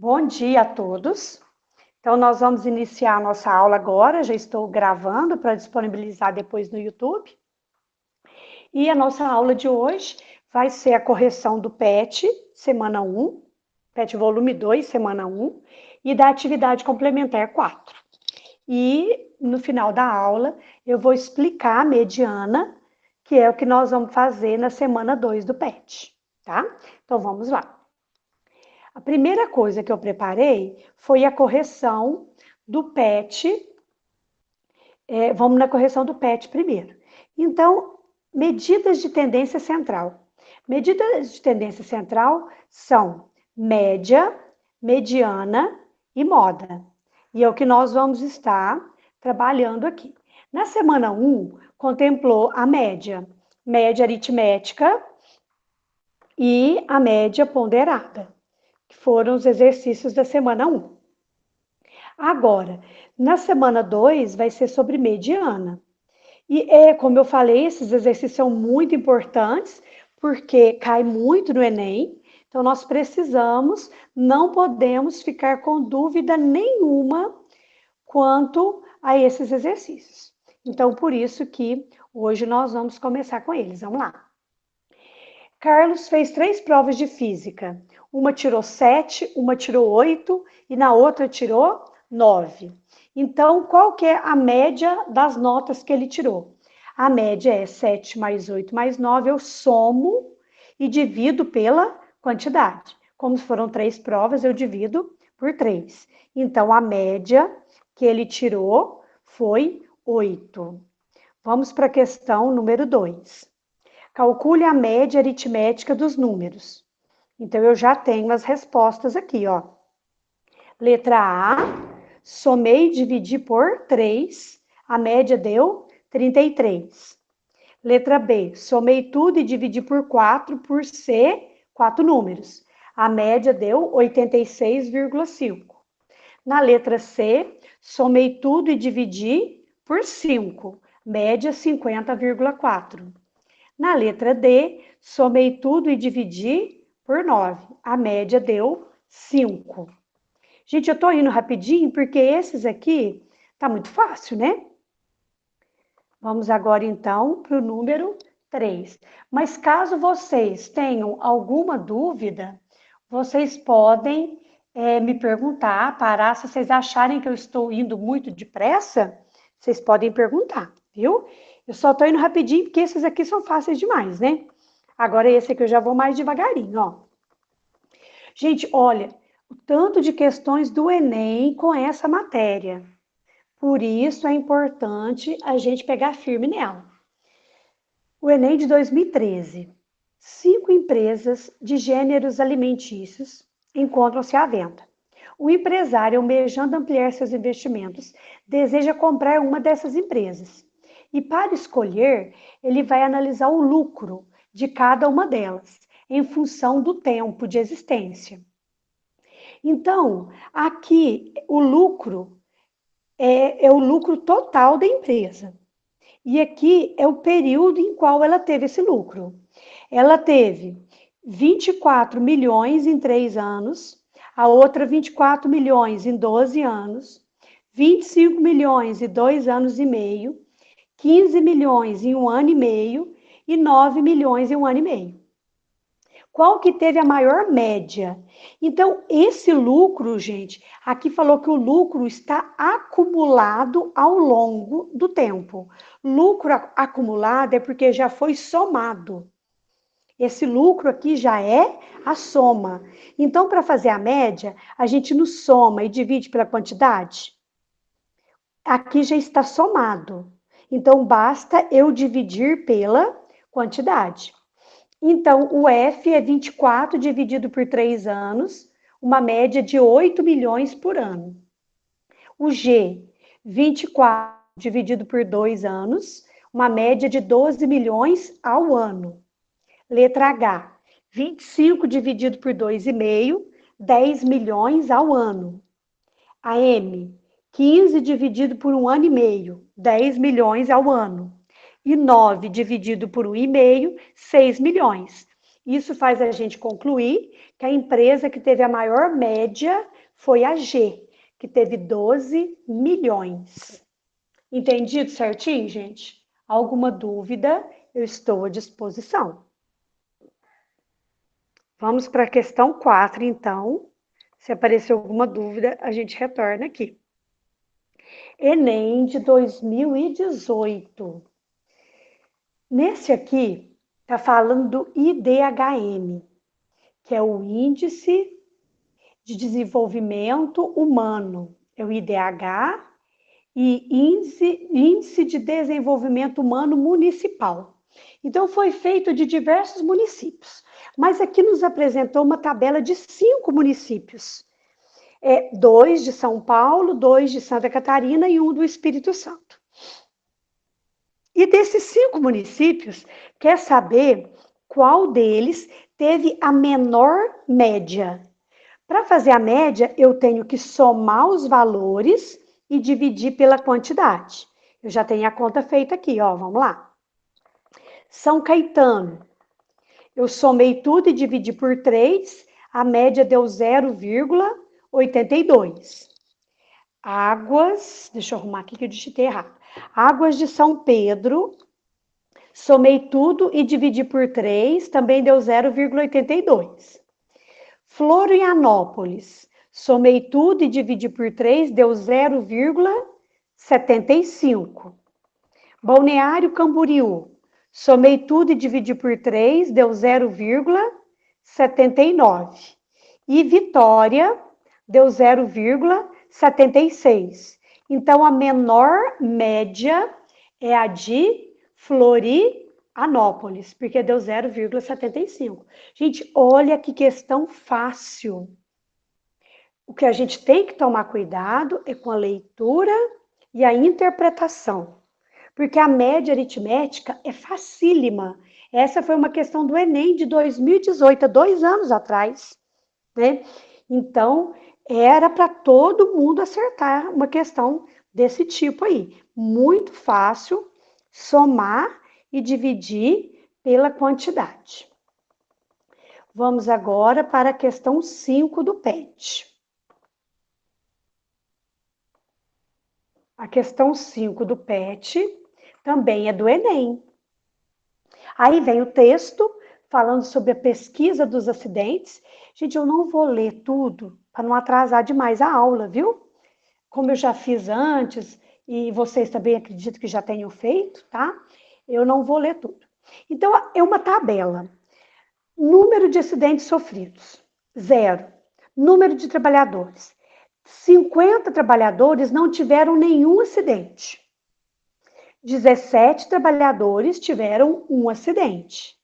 Bom dia a todos. Então, nós vamos iniciar a nossa aula agora. Já estou gravando para disponibilizar depois no YouTube. E a nossa aula de hoje vai ser a correção do PET, semana 1, PET volume 2, semana 1, e da atividade complementar 4. E no final da aula, eu vou explicar a mediana, que é o que nós vamos fazer na semana 2 do PET, tá? Então, vamos lá. A primeira coisa que eu preparei foi a correção do PET. Vamos na correção do PET primeiro. Então, medidas de tendência central. Medidas de tendência central são média, mediana e moda. E é o que nós vamos estar trabalhando aqui. Na semana 1, contemplou a média, média aritmética e a média ponderada, que foram os exercícios da semana 1. Agora, na semana 2 vai ser sobre mediana. E como eu falei, esses exercícios são muito importantes, porque cai muito no Enem. Então, nós precisamos, não podemos ficar com dúvida nenhuma quanto a esses exercícios. Então, por isso que hoje nós vamos começar com eles. Vamos lá. Carlos fez 3 provas de física. Uma tirou 7, uma tirou 8 e na outra tirou 9. Então, qual que é a média das notas que ele tirou? A média é 7 mais 8 mais 9, eu somo e divido pela quantidade. Como foram 3 provas, eu divido por 3. Então, a média que ele tirou foi 8. Vamos para a questão número 2. Calcule a média aritmética dos números. Então, eu já tenho as respostas aqui, ó. Letra A, somei e dividi por 3, a média deu 33. Letra B, somei tudo e dividi por 4, por ser 4 números. A média deu 86,5. Na letra C, somei tudo e dividi por 5, média 50,4. Na letra D, somei tudo e dividi por 9. A média deu 5. Gente, eu tô indo rapidinho porque esses aqui tá muito fácil, né? Vamos agora então para o número 3. Mas caso vocês tenham alguma dúvida, vocês podem me perguntar, parar. Se vocês acharem que eu estou indo muito depressa, vocês podem perguntar, viu? Eu só tô indo rapidinho porque esses aqui são fáceis demais, né? Agora esse aqui eu já vou mais devagarinho, ó. Gente, olha, o tanto de questões do Enem com essa matéria. Por isso é importante a gente pegar firme nela. O Enem de 2013. 5 empresas de gêneros alimentícios encontram-se à venda. O empresário, almejando ampliar seus investimentos, deseja comprar uma dessas empresas. E para escolher, ele vai analisar o lucro de cada uma delas, em função do tempo de existência. Então, aqui o lucro é o lucro total da empresa. E aqui é o período em qual ela teve esse lucro. Ela teve 24 milhões em 3 anos, a outra 24 milhões em 12 anos, 25 milhões em 2 anos e meio, 15 milhões em 1 ano e meio e 9 milhões em 1 ano e meio. Qual que teve a maior média? Então, esse lucro, gente, aqui falou que o lucro está acumulado ao longo do tempo. Lucro acumulado é porque já foi somado. Esse lucro aqui já é a soma. Então, para fazer a média, a gente não soma e divide pela quantidade. Aqui já está somado. Então, basta eu dividir pela quantidade. Então, o F é 24 dividido por 3 anos, uma média de 8 milhões por ano. O G, 24 dividido por 2 anos, uma média de 12 milhões ao ano. Letra H, 25 dividido por 2,5, 10 milhões ao ano. A M, 15 dividido por 1 ano e meio, 10 milhões ao ano. E 9 dividido por 1,5, 6 milhões. Isso faz a gente concluir que a empresa que teve a maior média foi a G, que teve 12 milhões. Entendido certinho, gente? Alguma dúvida? Eu estou à disposição. Vamos para a questão 4, então. Se aparecer alguma dúvida, a gente retorna aqui. Enem de 2018. Nesse aqui, está falando do IDHM, que é o Índice de Desenvolvimento Humano. É o IDH e Índice de Desenvolvimento Humano Municipal. Então, foi feito de diversos municípios, mas aqui nos apresentou uma tabela de 5 municípios. 2 de São Paulo, 2 de Santa Catarina e 1 do Espírito Santo. E desses 5 municípios, quer saber qual deles teve a menor média. Para fazer a média, eu tenho que somar os valores e dividir pela quantidade. Eu já tenho a conta feita aqui, ó, vamos lá. São Caetano, eu somei tudo e dividi por 3, a média deu 0,82. Águas, deixa eu arrumar aqui que eu digitei errado. Águas de São Pedro, somei tudo e dividi por 3, também deu 0,82. Florianópolis, somei tudo e dividi por 3, deu 0,75. Balneário Camboriú, somei tudo e dividi por 3, deu 0,79. E Vitória deu 0,76. Então, a menor média é a de Florianópolis, porque deu 0,75. Gente, olha que questão fácil. O que a gente tem que tomar cuidado é com a leitura e a interpretação, porque a média aritmética é facílima. Essa foi uma questão do Enem de 2018, há 2 anos atrás, né? Então, era para todo mundo acertar uma questão desse tipo aí. Muito fácil, somar e dividir pela quantidade. Vamos agora para a questão 5 do PET. A questão 5 do PET também é do Enem. Aí vem o texto falando sobre a pesquisa dos acidentes. Gente, eu não vou ler tudo para não atrasar demais a aula, viu? Como eu já fiz antes e vocês também acredito que já tenham feito, tá? Eu não vou ler tudo. Então, é uma tabela. Número de acidentes sofridos, 0. Número de trabalhadores, 50 trabalhadores não tiveram nenhum acidente. 17 trabalhadores tiveram um acidente.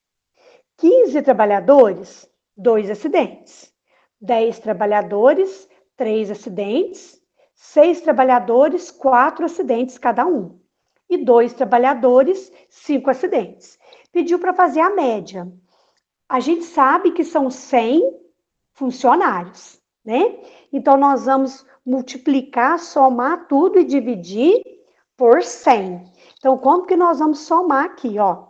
15 trabalhadores, 2 acidentes. 10 trabalhadores, 3 acidentes. 6 trabalhadores, 4 acidentes cada um. E 2 trabalhadores, 5 acidentes. Pediu para fazer a média. A gente sabe que são 100 funcionários, né? Então, nós vamos multiplicar, somar tudo e dividir por 100. Então, como que nós vamos somar aqui, ó?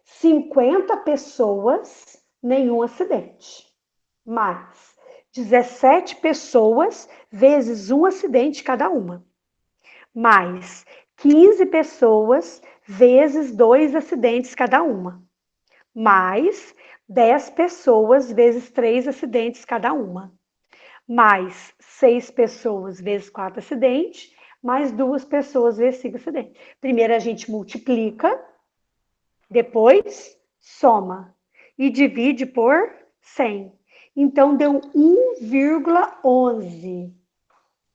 50 pessoas, nenhum acidente. Mais 17 pessoas, vezes um acidente cada uma. Mais 15 pessoas, vezes 2 acidentes cada uma. Mais 10 pessoas, vezes 3 acidentes cada uma. Mais 6 pessoas, vezes 4 acidentes. Mais 2 pessoas, vezes 5 acidentes. Primeiro a gente multiplica, depois soma e divide por 100. Então, deu 1,11.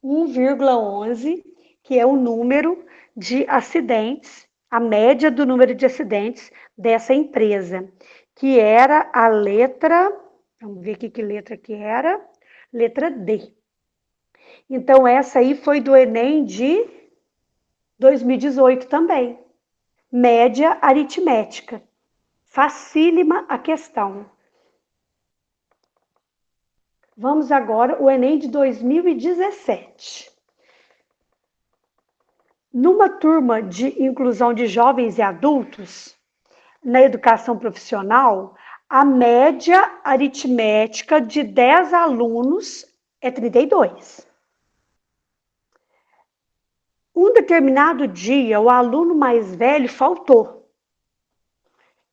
1,11, que é o número de acidentes, a média do número de acidentes dessa empresa, que era a letra, vamos ver aqui que letra que era, letra D. Então, essa aí foi do Enem de 2018 também. Média aritmética. Facílima a questão. Vamos agora o Enem de 2017. Numa turma de inclusão de jovens e adultos, na educação profissional, a média aritmética de 10 alunos é 32. Um determinado dia, o aluno mais velho faltou.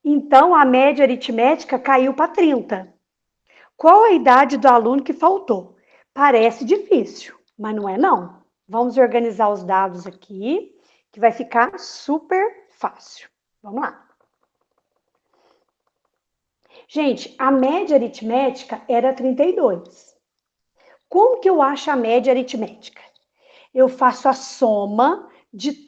Então, a média aritmética caiu para 30. Qual a idade do aluno que faltou? Parece difícil, mas não é não. Vamos organizar os dados aqui, que vai ficar super fácil. Vamos lá. Gente, a média aritmética era 32. Como que eu acho a média aritmética? Eu faço a soma de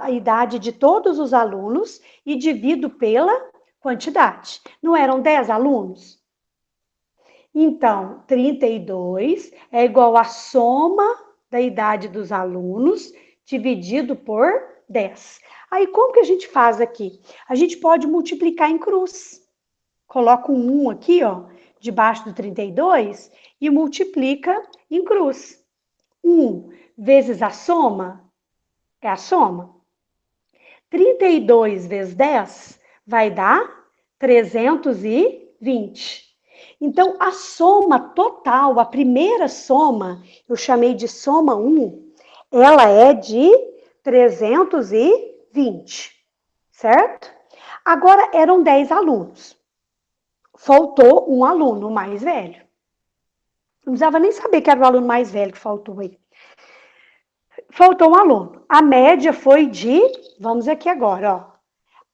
a idade de todos os alunos e divido pela quantidade. Não eram 10 alunos? Então, 32 é igual à soma da idade dos alunos dividido por 10. Aí, como que a gente faz aqui? A gente pode multiplicar em cruz. Coloca um 1 aqui, ó, debaixo do 32 e multiplica em cruz. 1 vezes a soma é a soma. 32 vezes 10 vai dar 320. Então, a soma total, a primeira soma, eu chamei de soma 1, ela é de 320, certo? Agora, eram 10 alunos. Faltou um aluno mais velho. Não precisava nem saber que era o aluno mais velho que faltou aí. Faltou um aluno. A média foi de, vamos aqui agora, ó.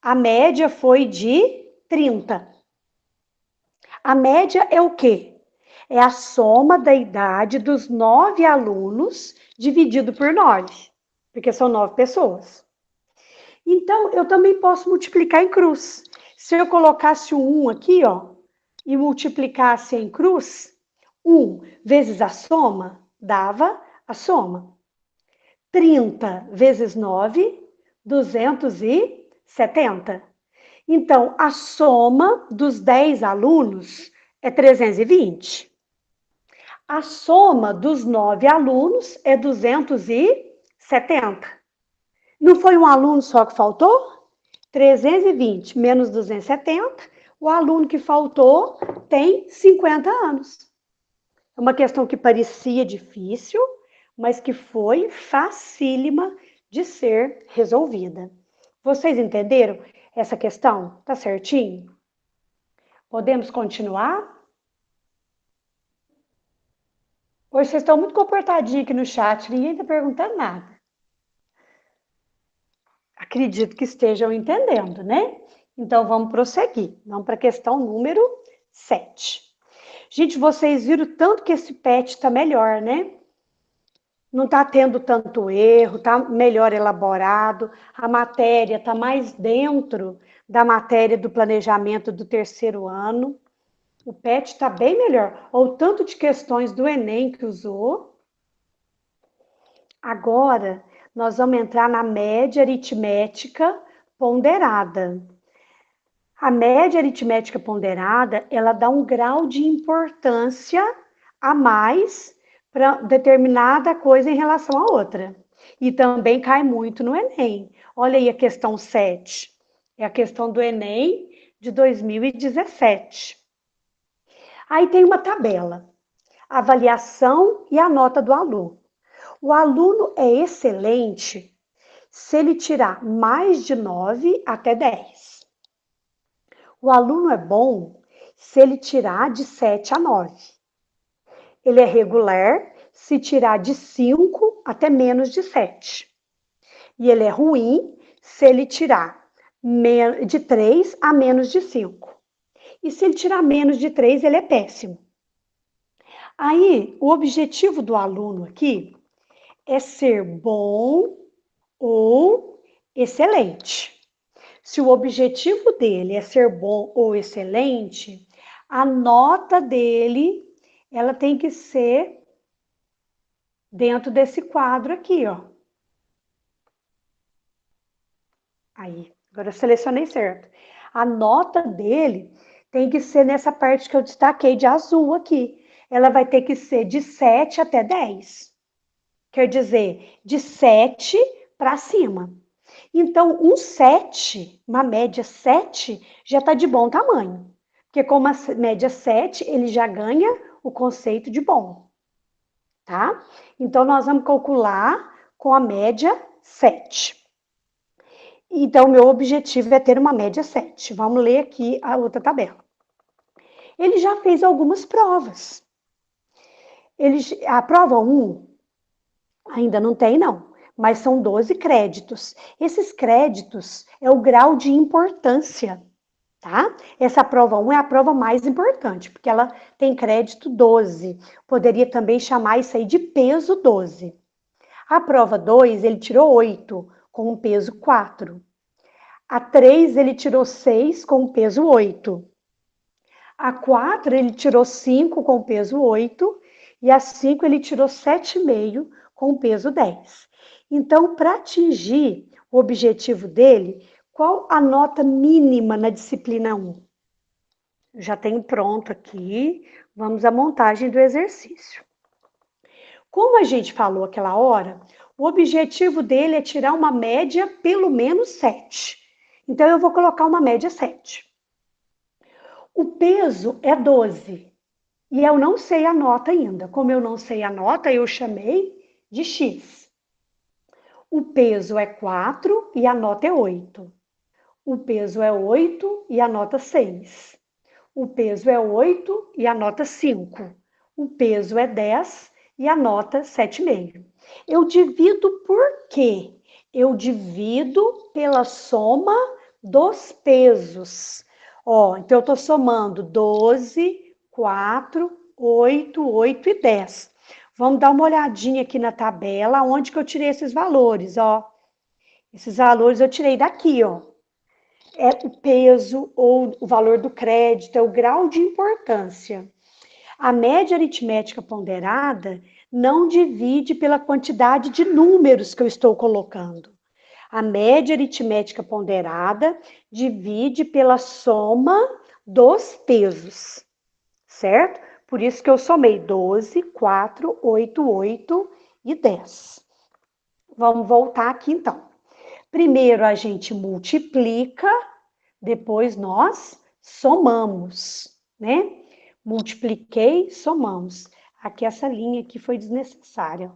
A média foi de 30. A média é o quê? É a soma da idade dos 9 alunos dividido por 9, porque são 9 pessoas. Então, eu também posso multiplicar em cruz. Se eu colocasse o 1 aqui, ó, e multiplicasse em cruz, 1 vezes a soma, dava a soma. 30 vezes 9, 270. Então, a soma dos 10 alunos é 320. A soma dos 9 alunos é 270. Não foi um aluno só que faltou? 320 menos 270, o aluno que faltou tem 50 anos. É uma questão que parecia difícil, mas que foi facílima de ser resolvida. Vocês entenderam essa questão? Tá certinho? Podemos continuar? Hoje vocês estão muito comportadinhos aqui no chat, ninguém está perguntando nada. Acredito que estejam entendendo, né? Então vamos prosseguir. Vamos para a questão número 7. Gente, vocês viram tanto que esse PET está melhor, né? Não está tendo tanto erro, está melhor elaborado, a matéria está mais dentro da matéria do planejamento do terceiro ano. O PET está bem melhor. Ou tanto de questões do Enem que usou. Agora, nós vamos entrar na média aritmética ponderada. A média aritmética ponderada, ela dá um grau de importância a mais para determinada coisa em relação a outra. E também cai muito no Enem. Olha aí a questão 7. É a questão do Enem de 2017. Aí tem uma tabela. Avaliação e a nota do aluno. O aluno é excelente se ele tirar mais de 9 até 10. O aluno é bom se ele tirar de 7 a 9. Ele é regular se tirar de 5 até menos de 7. E ele é ruim se ele tirar de 3 a menos de 5. E se ele tirar menos de 3, ele é péssimo. Aí, o objetivo do aluno aqui é ser bom ou excelente. Se o objetivo dele é ser bom ou excelente, a nota dele, ela tem que ser dentro desse quadro aqui, ó. Aí, agora eu selecionei certo. A nota dele tem que ser nessa parte que eu destaquei de azul aqui. Ela vai ter que ser de 7 até 10. Quer dizer, de 7 para cima. Então, um 7, uma média 7, já está de bom tamanho. Porque com uma média 7, ele já ganha o conceito de bom, tá? Então, nós vamos calcular com a média 7. Então, meu objetivo é ter uma média 7. Vamos ler aqui a outra tabela. Ele já fez algumas provas. A prova 1 ainda não tem, não, mas são 12 créditos. Esses créditos é o grau de importância, tá? Essa prova 1 é a prova mais importante, porque ela tem crédito 12. Poderia também chamar isso aí de peso 12. A prova 2, ele tirou 8, com um peso 4. A 3, ele tirou 6, com um peso 8. A 4, ele tirou 5, com peso 8. E a 5, ele tirou 7,5, com peso 10. Então, para atingir o objetivo dele, qual a nota mínima na disciplina 1? Já tenho pronto aqui, vamos à montagem do exercício. Como a gente falou aquela hora, o objetivo dele é tirar uma média pelo menos 7. Então, eu vou colocar uma média 7. O peso é 12. E eu não sei a nota ainda. Como eu não sei a nota, eu chamei de X. O peso é 4 e a nota é 8. O peso é 8 e a nota 6. O peso é 8 e a nota 5. O peso é 10 e a nota 7,5. Eu divido por quê? Eu divido pela soma dos pesos. Ó, então eu estou somando 12, 4, 8, 8 e 10. Vamos dar uma olhadinha aqui na tabela, onde que eu tirei esses valores, ó. Esses valores eu tirei daqui, ó. É o peso ou o valor do crédito, é o grau de importância. A média aritmética ponderada não divide pela quantidade de números que eu estou colocando. A média aritmética ponderada divide pela soma dos pesos, certo? Por isso que eu somei 12, 4, 8, 8 e 10. Vamos voltar aqui então. Primeiro a gente multiplica, depois nós somamos, né? Multipliquei, somamos. Aqui essa linha aqui foi desnecessária.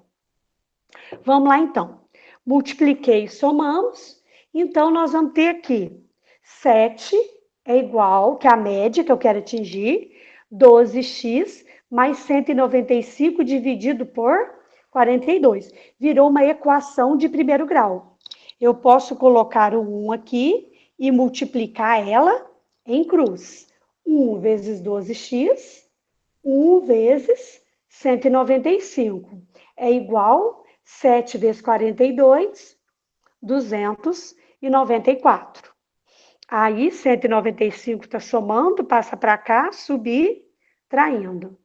Vamos lá então. Multipliquei, somamos. Então nós vamos ter aqui 7 é igual, que é a média que eu quero atingir, 12x mais 195 dividido por 42. Virou uma equação de primeiro grau. Eu posso colocar o 1 aqui e multiplicar ela em cruz. 1 vezes 12x, 1 vezes 195. É igual 7 vezes 42, 294. Aí, 195 está somando, passa para cá, subir, traindo.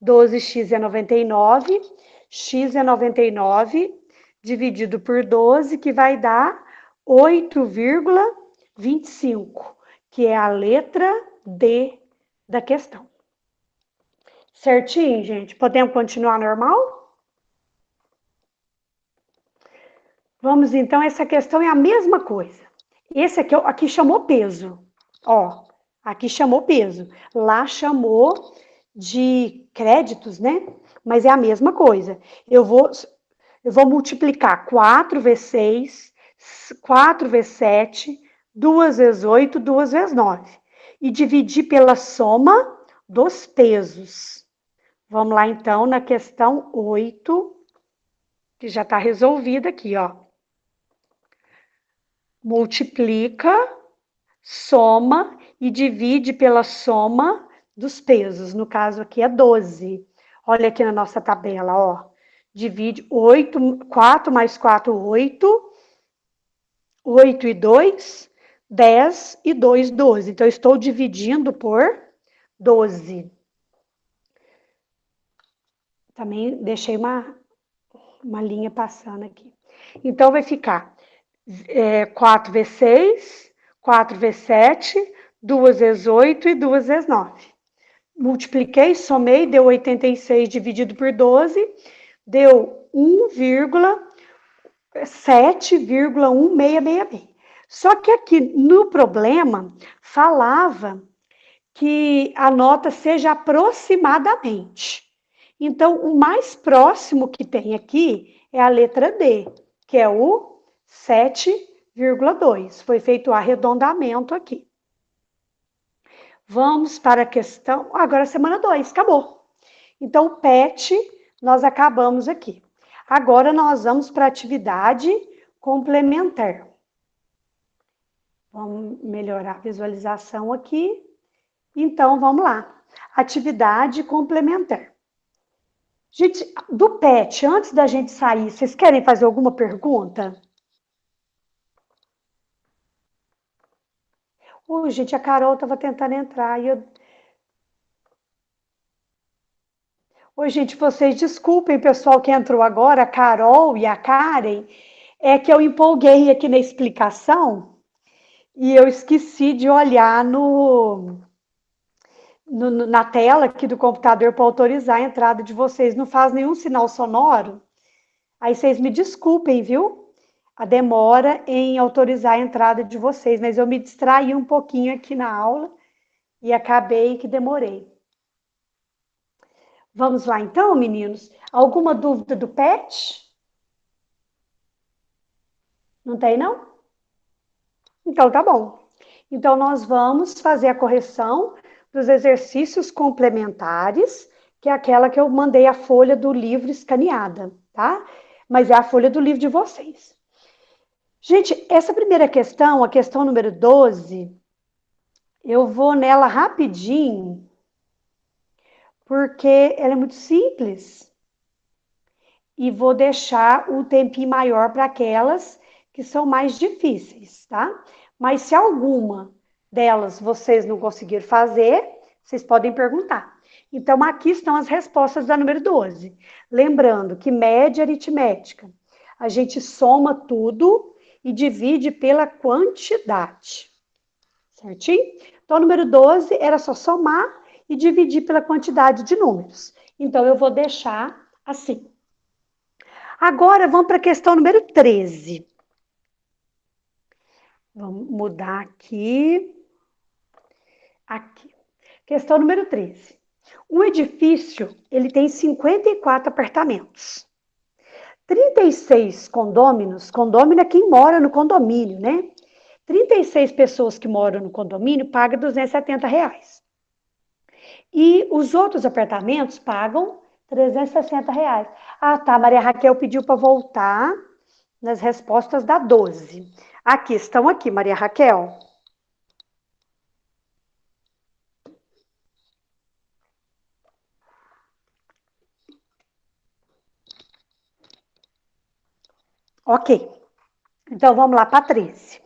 12x é 99, x é 99, dividido por 12, que vai dar 8,25, que é a letra D da questão. Certinho, gente? Podemos continuar normal? Vamos, então, essa questão é a mesma coisa. Esse aqui chamou peso, ó, aqui chamou peso, lá chamou de créditos, né? Mas é a mesma coisa. Eu vou multiplicar 4 vezes 6, 4 vezes 7, 2 vezes 8, 2 vezes 9. E dividir pela soma dos pesos. Vamos lá, então, na questão 8, que já está resolvida aqui, ó. Multiplica, soma e divide pela soma dos pesos. No caso aqui é 12. Olha aqui na nossa tabela, ó. Divide 8, 4 mais 4, 8. 8 e 2, 10 e 2, 12. Então, eu estou dividindo por 12. Também deixei uma linha passando aqui. Então, vai ficar 4 vezes 6, 4 vezes 7, 2 vezes 8 e 2 vezes 9. Multipliquei, somei, deu 86 dividido por 12, deu 7,1666. Só que aqui no problema falava que a nota seja aproximadamente. Então, o mais próximo que tem aqui é a letra D, que é o 7,2. Foi feito o arredondamento aqui. Vamos para a questão. Agora, semana 2, acabou. Então, o PET, nós acabamos aqui. Agora, nós vamos para a atividade complementar. Vamos melhorar a visualização aqui. Então, vamos lá. Atividade complementar. Gente, do PET, antes da gente sair, vocês querem fazer alguma pergunta? Gente, a Carol estava tentando entrar e eu... gente, vocês desculpem, pessoal que entrou agora, a Carol e a Karen, é que eu empolguei aqui na explicação e eu esqueci de olhar na tela aqui do computador para autorizar a entrada de vocês. Não faz nenhum sinal sonoro. Aí vocês me desculpem, viu? A demora em autorizar a entrada de vocês, mas eu me distraí um pouquinho aqui na aula e acabei que demorei. Vamos lá então, meninos? Alguma dúvida do PET? Não tem, não? Então tá bom. Então nós vamos fazer a correção dos exercícios complementares, que é aquela que eu mandei a folha do livro escaneada, tá? Mas é a folha do livro de vocês. Gente, essa primeira questão, a questão número 12, eu vou nela rapidinho, porque ela é muito simples. E vou deixar o tempinho maior para aquelas que são mais difíceis, tá? Mas se alguma delas vocês não conseguiram fazer, vocês podem perguntar. Então, aqui estão as respostas da número 12. Lembrando que média aritmética, a gente soma tudo e divide pela quantidade. Certinho? Então, número 12 era só somar e dividir pela quantidade de números. Então, eu vou deixar assim. Agora, vamos para a questão número 13. Vamos mudar aqui. Aqui. Questão número 13. Um edifício, ele tem 54 apartamentos. 36 condôminos, condômino é quem mora no condomínio, né? 36 pessoas que moram no condomínio pagam R$270. E os outros apartamentos pagam R$360. Ah, tá, Maria Raquel pediu para voltar nas respostas da 12. Aqui, estão aqui, Maria Raquel. Ok. Então, vamos lá para 13.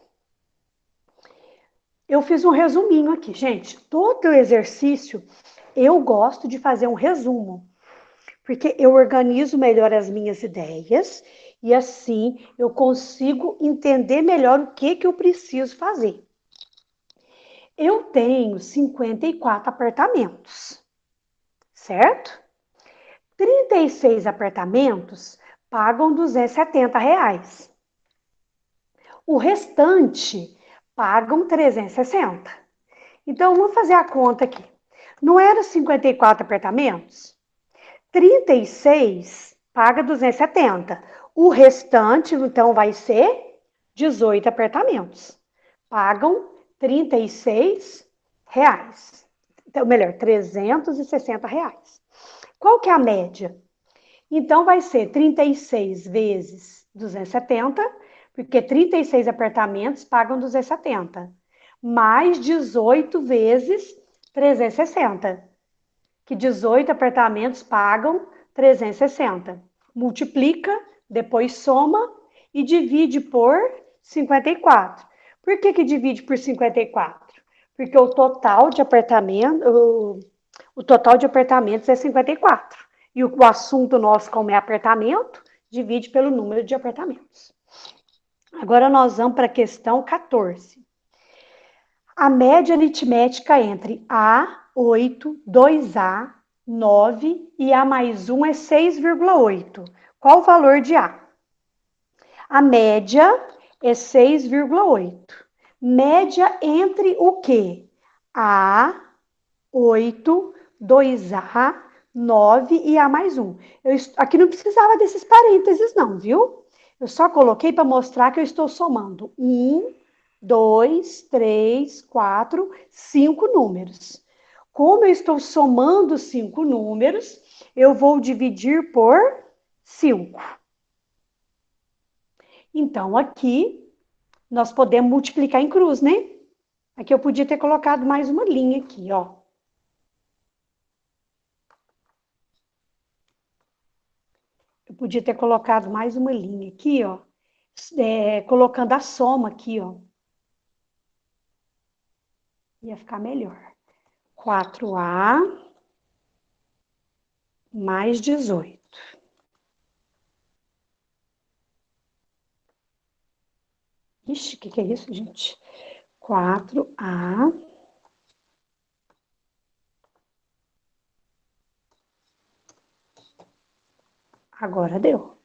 Eu fiz um resuminho aqui, gente. Todo exercício, eu gosto de fazer um resumo, porque eu organizo melhor as minhas ideias e assim eu consigo entender melhor o que eu preciso fazer. Eu tenho 54 apartamentos, certo? 36 apartamentos pagam R$270. O restante pagam 360. Então, vamos fazer a conta aqui. Não eram 54 apartamentos? 36 paga 270. O restante, então, vai ser 18 apartamentos. Pagam R$36. Então, melhor, R$360. Qual que é a média? Então, vai ser 36 vezes 270, porque 36 apartamentos pagam 270, mais 18 vezes 360, que 18 apartamentos pagam 360. Multiplica, depois soma e divide por 54. Por que divide por 54? Porque o total de apartamentos é 54. E o assunto nosso, como é apartamento, divide pelo número de apartamentos. Agora nós vamos para a questão 14. A média aritmética entre A, 8, 2A, 9 e A mais 1 é 6,8. Qual o valor de A? A média é 6,8. Média entre o quê? A, 8, 2A, 9 e A mais 1. Aqui não precisava desses parênteses não, viu? Eu só coloquei para mostrar que eu estou somando 1, 2, 3, 4, 5 números. Como eu estou somando 5 números, eu vou dividir por 5. Então, aqui, nós podemos multiplicar em cruz, né? Aqui eu podia ter colocado mais uma linha aqui, ó. Eu podia ter colocado mais uma linha aqui, ó. Colocando a soma aqui, ó. Ia ficar melhor. 4A mais 18. Ixi, o que é isso, gente? 4A. Agora deu.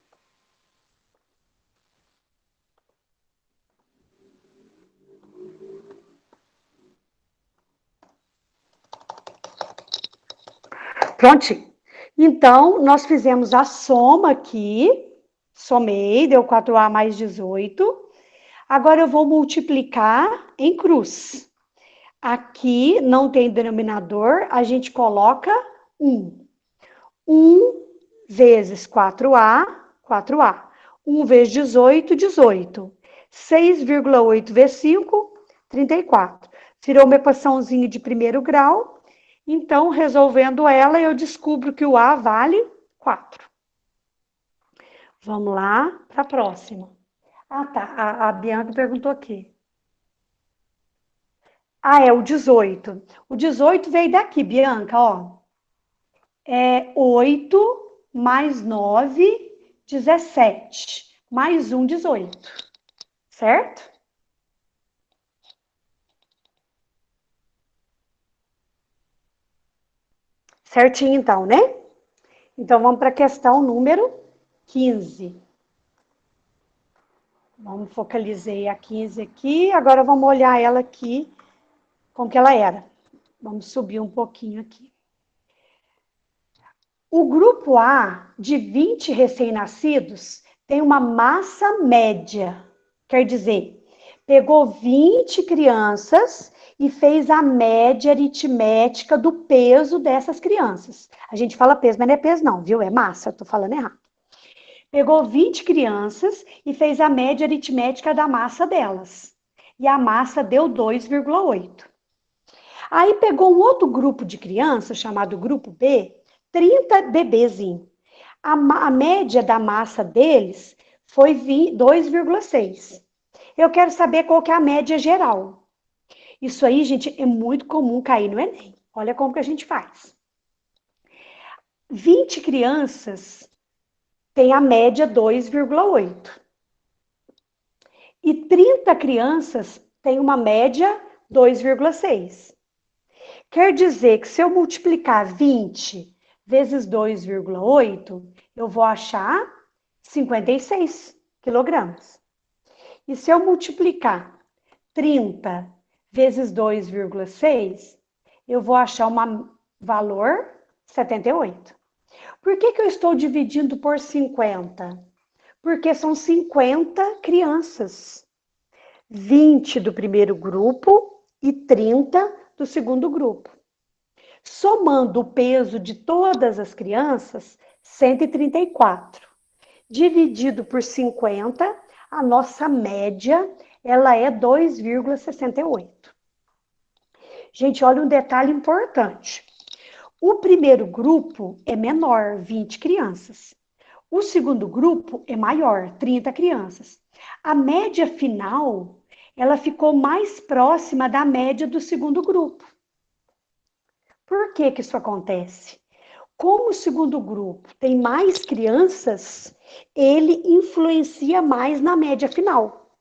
Prontinho. Então, nós fizemos a soma aqui. Somei, deu 4A mais 18. Agora eu vou multiplicar em cruz. Aqui não tem denominador, a gente coloca 1. 1 vezes 4A, 4A. 1 vezes 18, 18. 6,8 vezes 5, 34. Virou uma equaçãozinha de primeiro grau. Então, resolvendo ela, eu descubro que o A vale 4. Vamos lá para a próxima. Ah, tá. A Bianca perguntou aqui. Ah, é o 18. O 18 veio daqui, Bianca, ó. É 8 mais 9, 17. Mais 1, 18. Certo? Certinho, então, né? Então, vamos para a questão número 15. Vamos focalizei a 15 aqui. Agora, vamos olhar ela aqui, como que ela era. Vamos subir um pouquinho aqui. O grupo A, de 20 recém-nascidos, tem uma massa média. Quer dizer, pegou 20 crianças e fez a média aritmética do peso dessas crianças. A gente fala peso, mas não é peso não, viu? É massa, tô falando errado. Pegou 20 crianças e fez a média aritmética da massa delas. E a massa deu 2,8. Aí pegou um outro grupo de crianças, chamado grupo B, 30 bebezinhos. A média da massa deles foi 2,6. Eu quero saber qual que é a média geral. Isso aí, gente, é muito comum cair no Enem. Olha como que a gente faz. 20 crianças têm a média 2,8. E 30 crianças têm uma média 2,6. Quer dizer que se eu multiplicar 20 vezes 2,8, eu vou achar 56 quilogramas. E se eu multiplicar 30 vezes 2,6, eu vou achar um valor 78. Por que eu estou dividindo por 50? Porque são 50 crianças. 20 do primeiro grupo e 30 do segundo grupo. Somando o peso de todas as crianças, 134. Dividido por 50, a nossa média, ela é 2,68. Gente, olha um detalhe importante. O primeiro grupo é menor, 20 crianças. O segundo grupo é maior, 30 crianças. A média final, ela ficou mais próxima da média do segundo grupo. Por que isso acontece? Como o segundo grupo tem mais crianças, ele influencia mais na média final.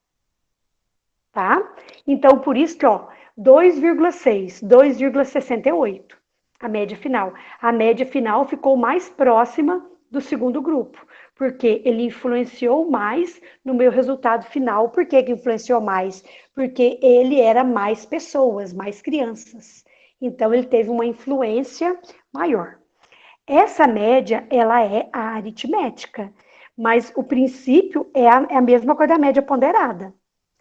Tá? Então, por isso que, ó, 2,6, 2,68, a média final. A média final ficou mais próxima do segundo grupo, porque ele influenciou mais no meu resultado final. Por que que influenciou mais? Porque ele era mais pessoas, mais crianças. Então, ele teve uma influência maior. Essa média, ela é a aritmética, mas o princípio é a mesma coisa da média ponderada.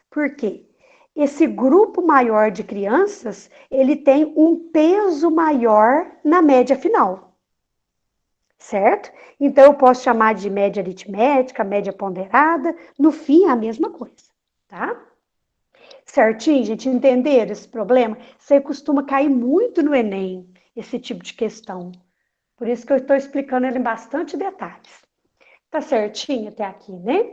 Por quê? Esse grupo maior de crianças, ele tem um peso maior na média final, certo? Então, eu posso chamar de média aritmética, média ponderada, no fim é a mesma coisa, tá? Certinho, gente, entenderam esse problema? Isso aí costuma cair muito no Enem, esse tipo de questão. Por isso que eu estou explicando ele em bastante detalhes. Tá certinho até aqui, né?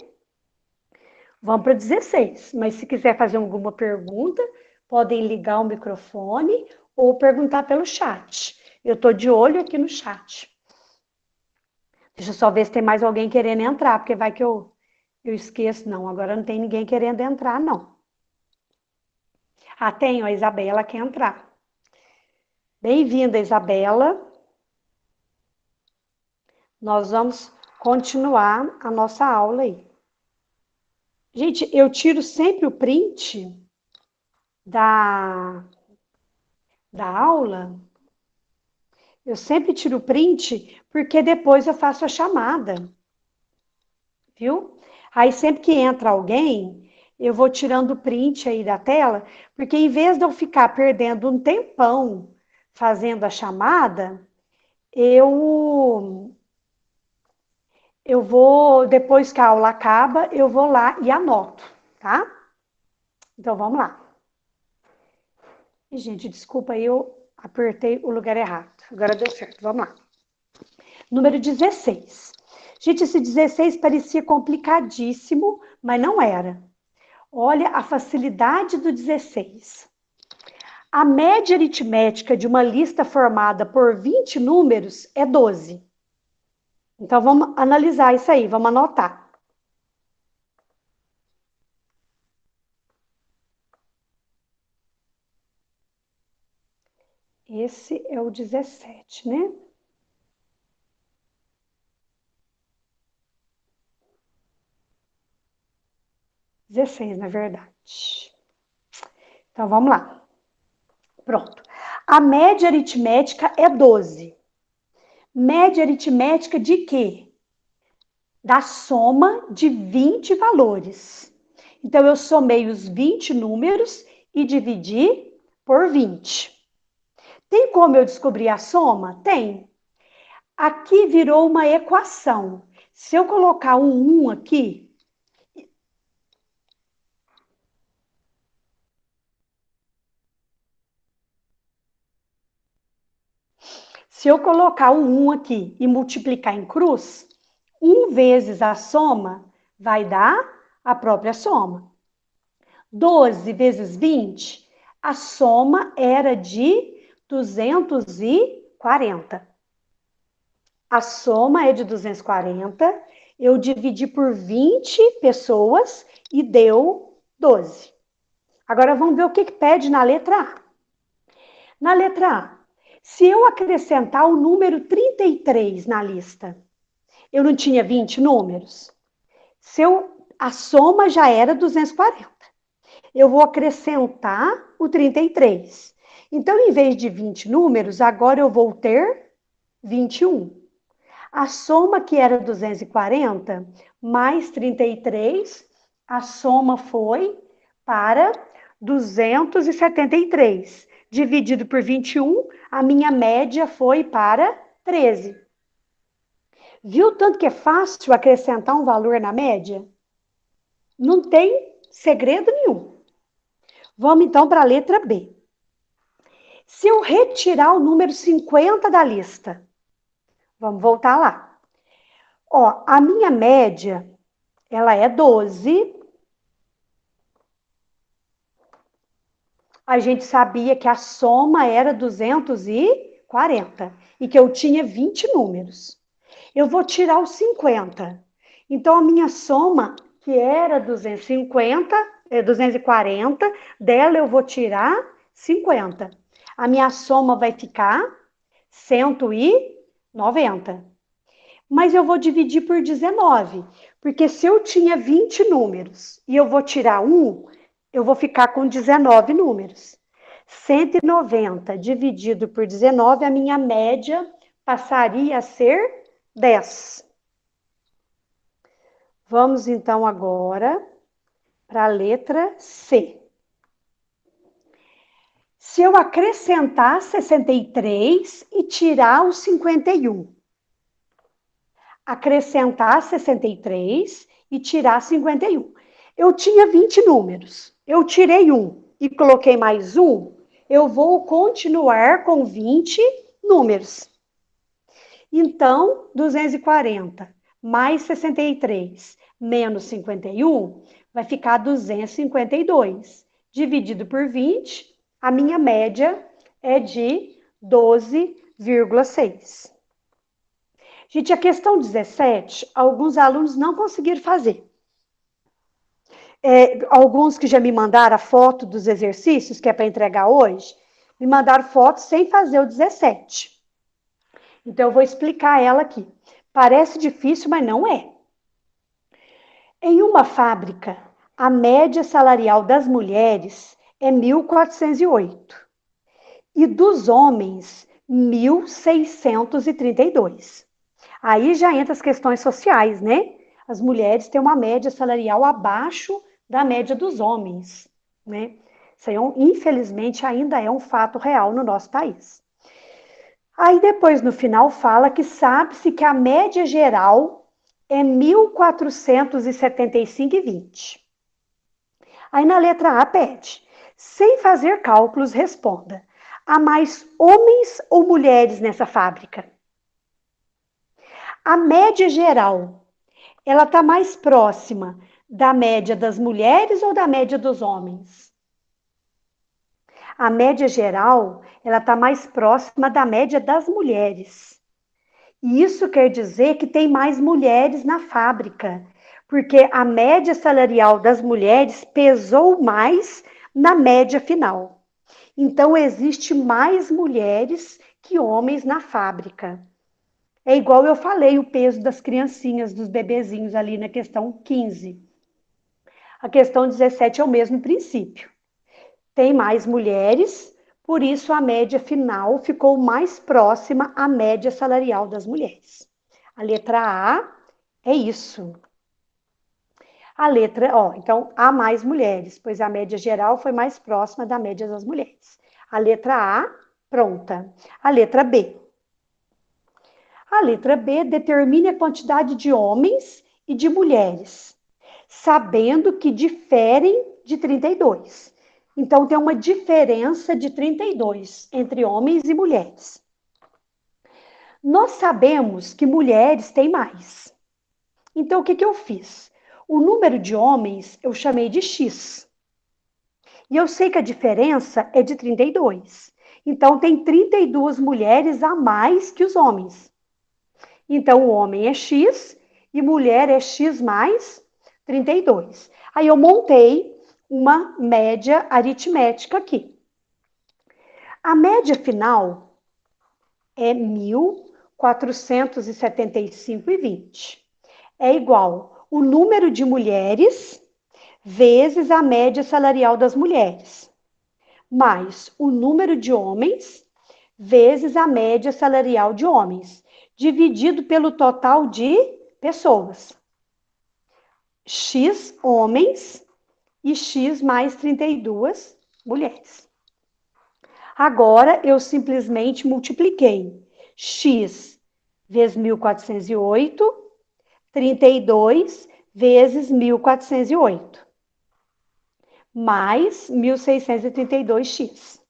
Vamos para 16. Mas se quiser fazer alguma pergunta, podem ligar o microfone ou perguntar pelo chat. Eu estou de olho aqui no chat. Deixa eu só ver se tem mais alguém querendo entrar, porque vai que eu esqueço. Não, agora não tem ninguém querendo entrar, não. Ah, tem, a Isabela quer entrar. Bem-vinda, Isabela. Nós vamos continuar a nossa aula aí. Gente, eu tiro sempre o print da aula. Eu sempre tiro o print porque depois eu faço a chamada, viu? Aí sempre que entra alguém, eu vou tirando o print aí da tela, porque em vez de eu ficar perdendo um tempão fazendo a chamada, eu eu vou, depois que a aula acaba, eu vou lá e anoto, tá? Então vamos lá. E, gente, desculpa aí, eu apertei o lugar errado. Agora deu certo, vamos lá. Número 16. Gente, esse 16 parecia complicadíssimo, mas não era. Olha a facilidade do 16. A média aritmética de uma lista formada por 20 números é 12. Então, vamos analisar isso aí, vamos anotar. Esse é o 17, né? 16, na verdade. Então, vamos lá. Pronto. A média aritmética é 12. Média aritmética de quê? Da soma de 20 valores. Então, eu somei os 20 números e dividi por 20. Tem como eu descobrir a soma? Tem. Aqui virou uma equação. Se eu colocar um 1 aqui, se eu colocar o 1 aqui e multiplicar em cruz, 1 vezes a soma vai dar a própria soma. 12 vezes 20, a soma era de 240. A soma é de 240, eu dividi por 20 pessoas e deu 12. Agora vamos ver o que pede na letra A. Na letra A, se eu acrescentar o número 33 na lista, eu não tinha 20 números? A soma já era 240. Eu vou acrescentar o 33. Então, em vez de 20 números, agora eu vou ter 21. A soma que era 240 mais 33, a soma foi para 273. Dividido por 21, a minha média foi para 13. Viu tanto que é fácil acrescentar um valor na média? Não tem segredo nenhum. Vamos então para a letra B. Se eu retirar o número 50 da lista, vamos voltar lá. Ó, a minha média, ela é 12. A gente sabia que a soma era 240 e que eu tinha 20 números. Eu vou tirar os 50. Então, a minha soma, que era 240, dela eu vou tirar 50. A minha soma vai ficar 190. Mas eu vou dividir por 19, porque se eu tinha 20 números e eu vou tirar um, eu vou ficar com 19 números. 190 dividido por 19, a minha média passaria a ser 10. Vamos então agora para a letra C. Se eu acrescentar 63 e tirar o 51. Acrescentar 63 e tirar 51. Eu tinha 20 números. Eu tirei um e coloquei mais um. Eu vou continuar com 20 números. Então, 240 mais 63 menos 51 vai ficar 252. Dividido por 20, a minha média é de 12,6. Gente, a questão 17, alguns alunos não conseguiram fazer. Alguns que já me mandaram a foto dos exercícios, que é para entregar hoje, me mandaram foto sem fazer o 17. Então, eu vou explicar ela aqui. Parece difícil, mas não é. Em uma fábrica, a média salarial das mulheres é 1.408 e dos homens, 1.632. Aí já entra as questões sociais, né? As mulheres têm uma média salarial abaixo da média dos homens, né? Isso aí, infelizmente, ainda é um fato real no nosso país. Aí depois, no final, fala que sabe-se que a média geral é 1.475,20. Aí na letra A pede, sem fazer cálculos, responda: há mais homens ou mulheres nessa fábrica? A média geral, ela está mais próxima da média das mulheres ou da média dos homens? A média geral, ela está mais próxima da média das mulheres. E isso quer dizer que tem mais mulheres na fábrica, porque a média salarial das mulheres pesou mais na média final. Então, existe mais mulheres que homens na fábrica. É igual eu falei, o peso das criancinhas, dos bebezinhos ali na questão 15. A questão 17 é o mesmo princípio. Tem mais mulheres, por isso a média final ficou mais próxima à média salarial das mulheres. A letra A é isso. A letra, então, há mais mulheres, pois a média geral foi mais próxima da média das mulheres. A letra A, pronta. A letra B. A letra B determine a quantidade de homens e de mulheres, sabendo que diferem de 32. Então, tem uma diferença de 32 entre homens e mulheres. Nós sabemos que mulheres têm mais. Então, o que eu fiz? O número de homens eu chamei de X. E eu sei que a diferença é de 32. Então, tem 32 mulheres a mais que os homens. Então, o homem é X e mulher é X mais 32. Aí eu montei uma média aritmética aqui. A média final é 1.475,20. É igual o número de mulheres vezes a média salarial das mulheres, mais o número de homens vezes a média salarial de homens, dividido pelo total de pessoas. X homens e X mais 32 mulheres. Agora, eu simplesmente multipliquei X vezes 1.408, 32 vezes 1.408, mais 1.632x.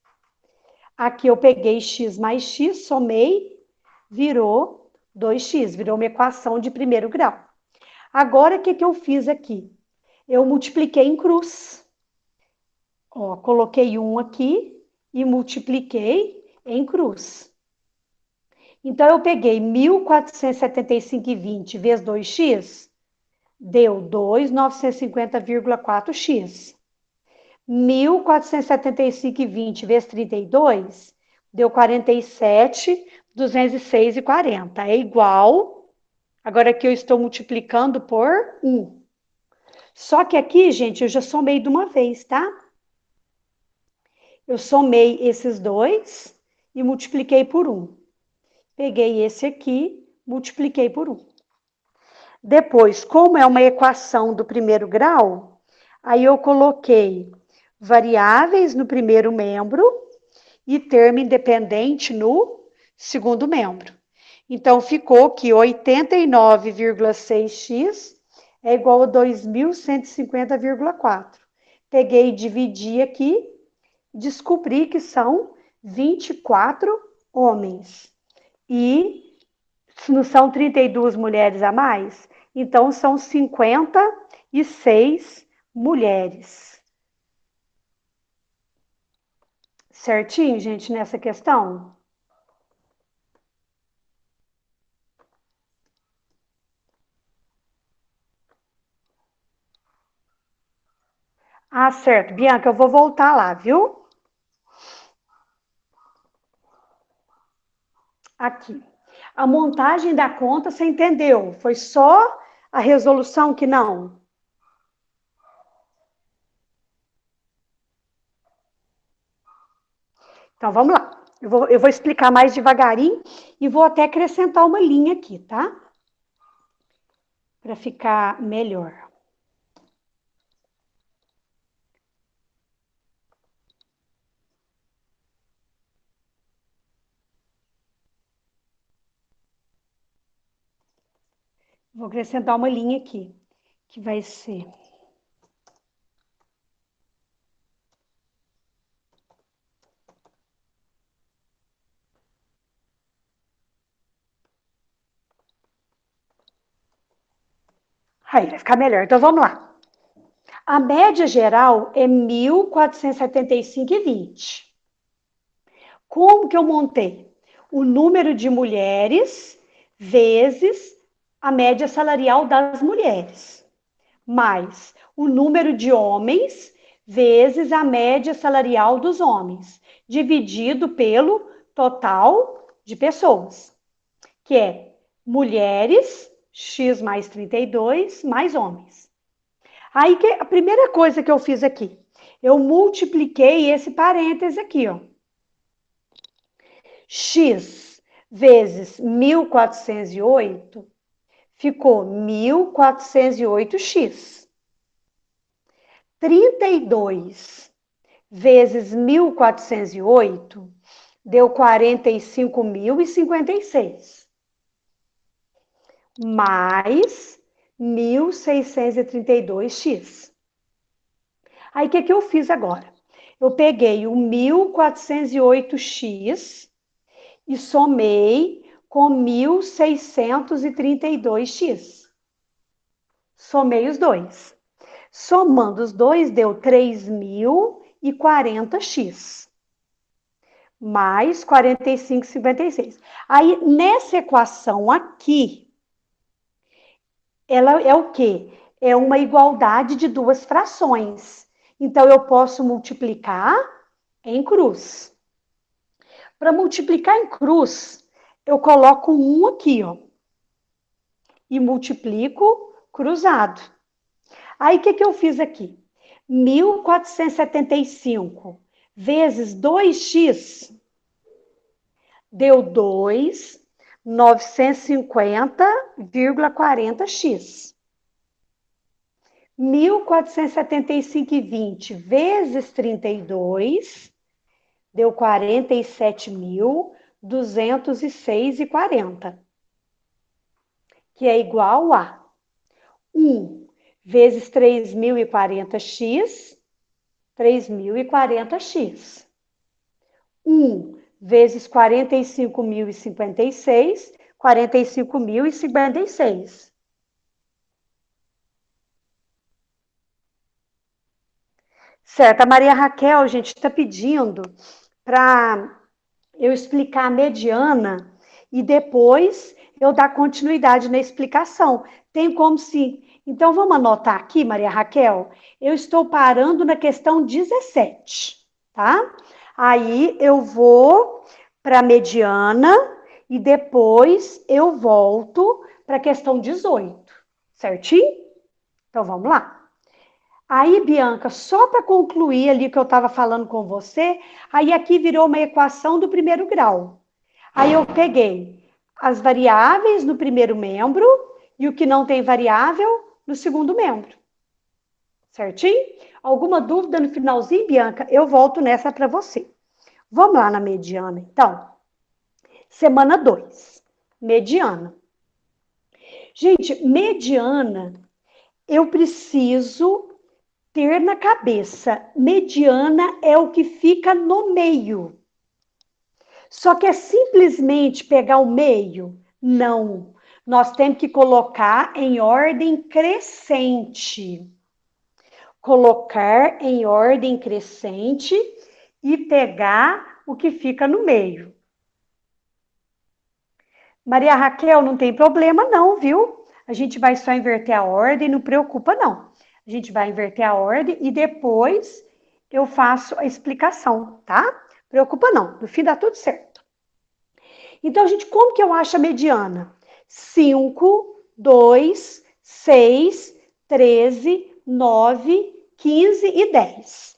Aqui eu peguei X mais X, somei, virou 2x, virou uma equação de primeiro grau. Agora, o que eu fiz aqui? Eu multipliquei em cruz. Coloquei 1 aqui e multipliquei em cruz. Então, eu peguei 1.475,20 vezes 2x, deu 2.950,4x. 1.475,20 vezes 32, deu 47.206,40. É igual Agora aqui eu estou multiplicando por 1. Só que aqui, gente, eu já somei de uma vez, tá? Eu somei esses dois e multipliquei por 1. Peguei esse aqui, multipliquei por 1. Depois, como é uma equação do primeiro grau, aí eu coloquei variáveis no primeiro membro e termo independente no segundo membro. Então, ficou que 89,6x é igual a 2.150,4. Peguei e dividi aqui, descobri que são 24 homens. E não são 32 mulheres a mais? Então, são 56 mulheres. Certinho, gente, nessa questão? Ah, certo. Bianca, eu vou voltar lá, viu? Aqui. A montagem da conta, você entendeu? Foi só a resolução que não? Então, vamos lá. Eu vou explicar mais devagarinho e vou até acrescentar uma linha aqui, tá? Para ficar melhor. Vou acrescentar uma linha aqui, que vai ser... Aí, vai ficar melhor. Então, vamos lá. A média geral é 1.475,20. Como que eu montei? O número de mulheres vezes a média salarial das mulheres, mais o número de homens vezes a média salarial dos homens, dividido pelo total de pessoas, que é mulheres, x mais 32, mais homens. Aí, a primeira coisa que eu fiz aqui, eu multipliquei esse parêntese aqui, ó. X vezes 1.408 ficou 1.408x. 32 vezes 1.408 deu 45.056. Mais 1.632x. Aí, o que eu fiz agora? Eu peguei o 1.408x e somei com 1.632x. Somei os dois. Somando os dois, deu 3.040x. Mais 45,56. Aí, nessa equação aqui, ela é o quê? É uma igualdade de duas frações. Então, eu posso multiplicar em cruz. Para multiplicar em cruz, eu coloco um aqui, ó. E multiplico cruzado. Aí, o que eu fiz aqui? 1.475 vezes 2x deu 2.950,40x. 1.475,20 vezes 32 deu 47.206,40, que é igual a 1 vezes 3.040x, 3.040x. 1 vezes 45.056, 45.056. Certo, a Maria Raquel, gente, está pedindo para eu explicar a mediana e depois eu dar continuidade na explicação. Tem como sim. Então, vamos anotar aqui, Maria Raquel? Eu estou parando na questão 17, tá? Aí eu vou para a mediana e depois eu volto para a questão 18, certinho? Então, vamos lá. Aí, Bianca, só para concluir ali que eu estava falando com você, aí aqui virou uma equação do primeiro grau. Aí eu peguei as variáveis no primeiro membro e o que não tem variável no segundo membro. Certinho? Alguma dúvida no finalzinho, Bianca? Eu volto nessa para você. Vamos lá na mediana, então. Semana 2. Mediana. Gente, mediana, eu preciso ter na cabeça. Mediana é o que fica no meio. Só que é simplesmente pegar o meio? Não. Nós temos que colocar em ordem crescente. Colocar em ordem crescente e pegar o que fica no meio. Maria Raquel, não tem problema não, viu? A gente vai só inverter a ordem, não preocupa não. A gente vai inverter a ordem e depois eu faço a explicação, tá? Preocupa não, no fim dá tudo certo. Então, gente, como que eu acho a mediana? 5, 2, 6, 13, 9, 15 e 10.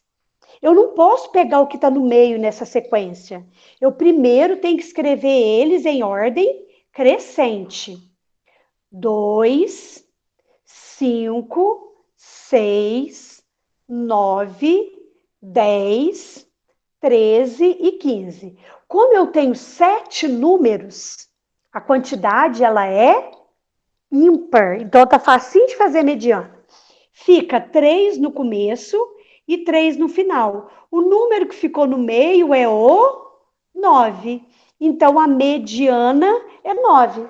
Eu não posso pegar o que está no meio nessa sequência. Eu primeiro tenho que escrever eles em ordem crescente. 2, 5, 6, 9, 10, 13 e 15. Como eu tenho 7 números, a quantidade ela é ímpar. Então tá facinho de fazer mediana. Fica 3 no começo e 3 no final. O número que ficou no meio é o 9. Então a mediana é 9.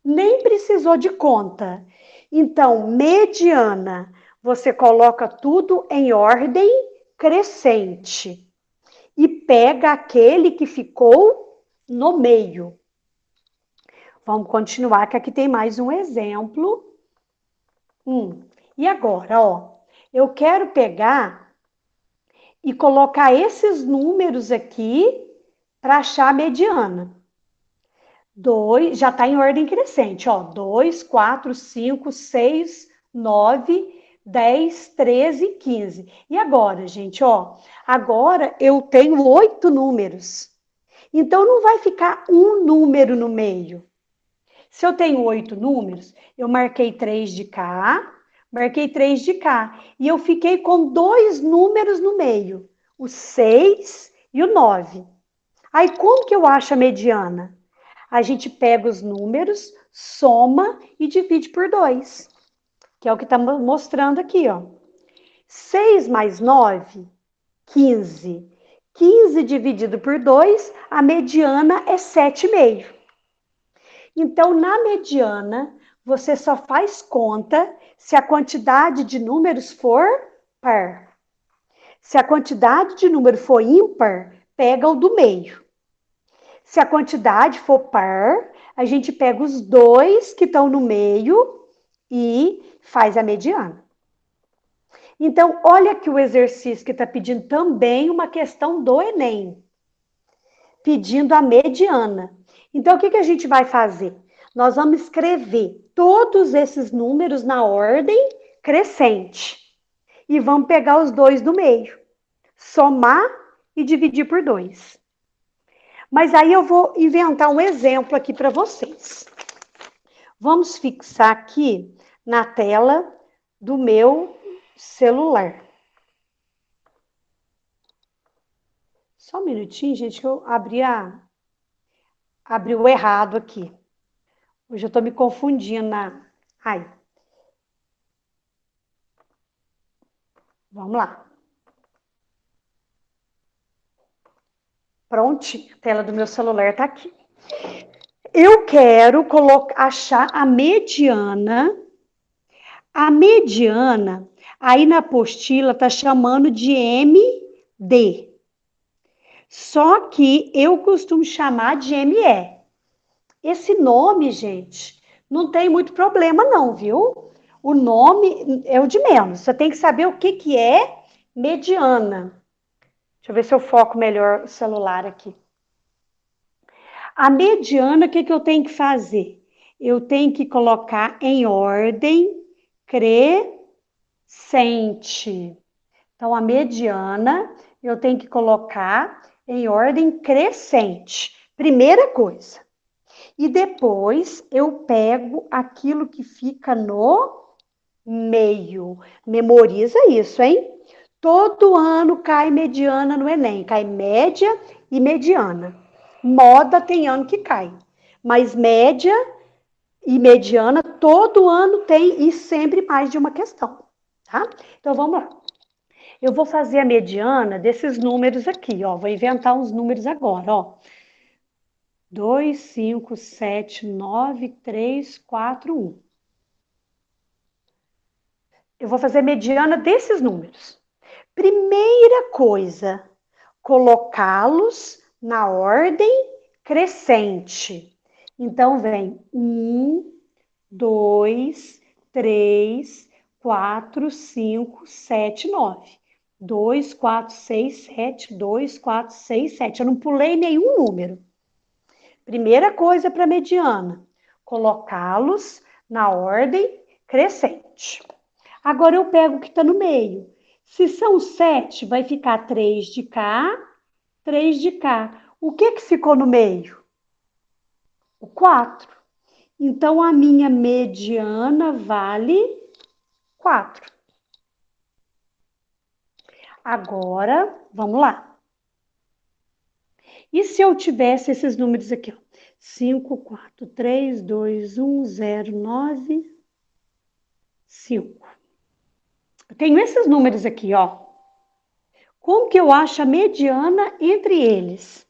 Nem precisou de conta. Então, mediana, você coloca tudo em ordem crescente e pega aquele que ficou no meio. Vamos continuar, que aqui tem mais um exemplo. E agora, ó, eu quero pegar e colocar esses números aqui para achar a mediana. 2, já está em ordem crescente, ó. 2, 4, 5, 6, 9, 10, 13 e 15. E agora, gente, ó, agora eu tenho 8 números. Então, não vai ficar um número no meio. Se eu tenho 8 números, eu marquei 3 de cá, marquei 3 de cá. E eu fiquei com 2 números no meio, o 6 e o 9. Aí, como que eu acho a mediana? A gente pega os números, soma e divide por 2, que é o que está mostrando aqui, ó. 6 mais 9, 15. 15 dividido por 2, a mediana é 7,5. Então, na mediana, você só faz conta se a quantidade de números for par. Se a quantidade de número for ímpar, pega o do meio. Se a quantidade for par, a gente pega os dois que estão no meio e faz a mediana. Então, olha aqui o exercício que está pedindo também uma questão do Enem. Pedindo a mediana. Então, o que a gente vai fazer? Nós vamos escrever todos esses números na ordem crescente. E vamos pegar os dois do meio. Somar e dividir por 2. Mas aí eu vou inventar um exemplo aqui para vocês. Vamos fixar aqui na tela do meu celular. Só um minutinho, gente, que eu abri o errado aqui. Hoje eu tô me confundindo na... Ai. Vamos lá. Prontinho, a tela do meu celular tá aqui. Eu quero achar a mediana. A mediana, aí na apostila tá chamando de MD. Só que eu costumo chamar de ME. Esse nome, gente, não tem muito problema não, viu? O nome é o de menos. Você tem que saber o que é mediana. Deixa eu ver se eu foco melhor o celular aqui. A mediana, o que eu tenho que fazer? eu tenho que colocar em ordem crescente. Então, a mediana eu tenho que colocar em ordem crescente. Primeira coisa. E depois eu pego aquilo que fica no meio. Memoriza isso, hein? Todo ano cai mediana no Enem. Cai média e mediana. Moda tem ano que cai. Mas média e mediana todo ano tem e sempre mais de uma questão, tá? Então vamos lá. Eu vou fazer a mediana desses números aqui, ó. Vou inventar uns números agora, ó. 2, 5, 7, 9, 3, 4, 1. Eu vou fazer a mediana desses números. Primeira coisa, colocá-los na ordem crescente. Então, vem 1, 2, 3, 4, 5, 7, 9. 2, 4, 6, 7, 2, 4, 6, 7. Eu não pulei nenhum número. Primeira coisa para mediana, colocá-los na ordem crescente. Agora eu pego o que está no meio. Se são 7, vai ficar 3 de cá, 3 de cá. O que ficou no meio? O 4. Então, a minha mediana vale 4. Agora, vamos lá. E se eu tivesse esses números aqui, ó? 5, 4, 3, 2, 1, 0, 9, 5. Eu tenho esses números aqui, ó. Como que eu acho a mediana entre eles?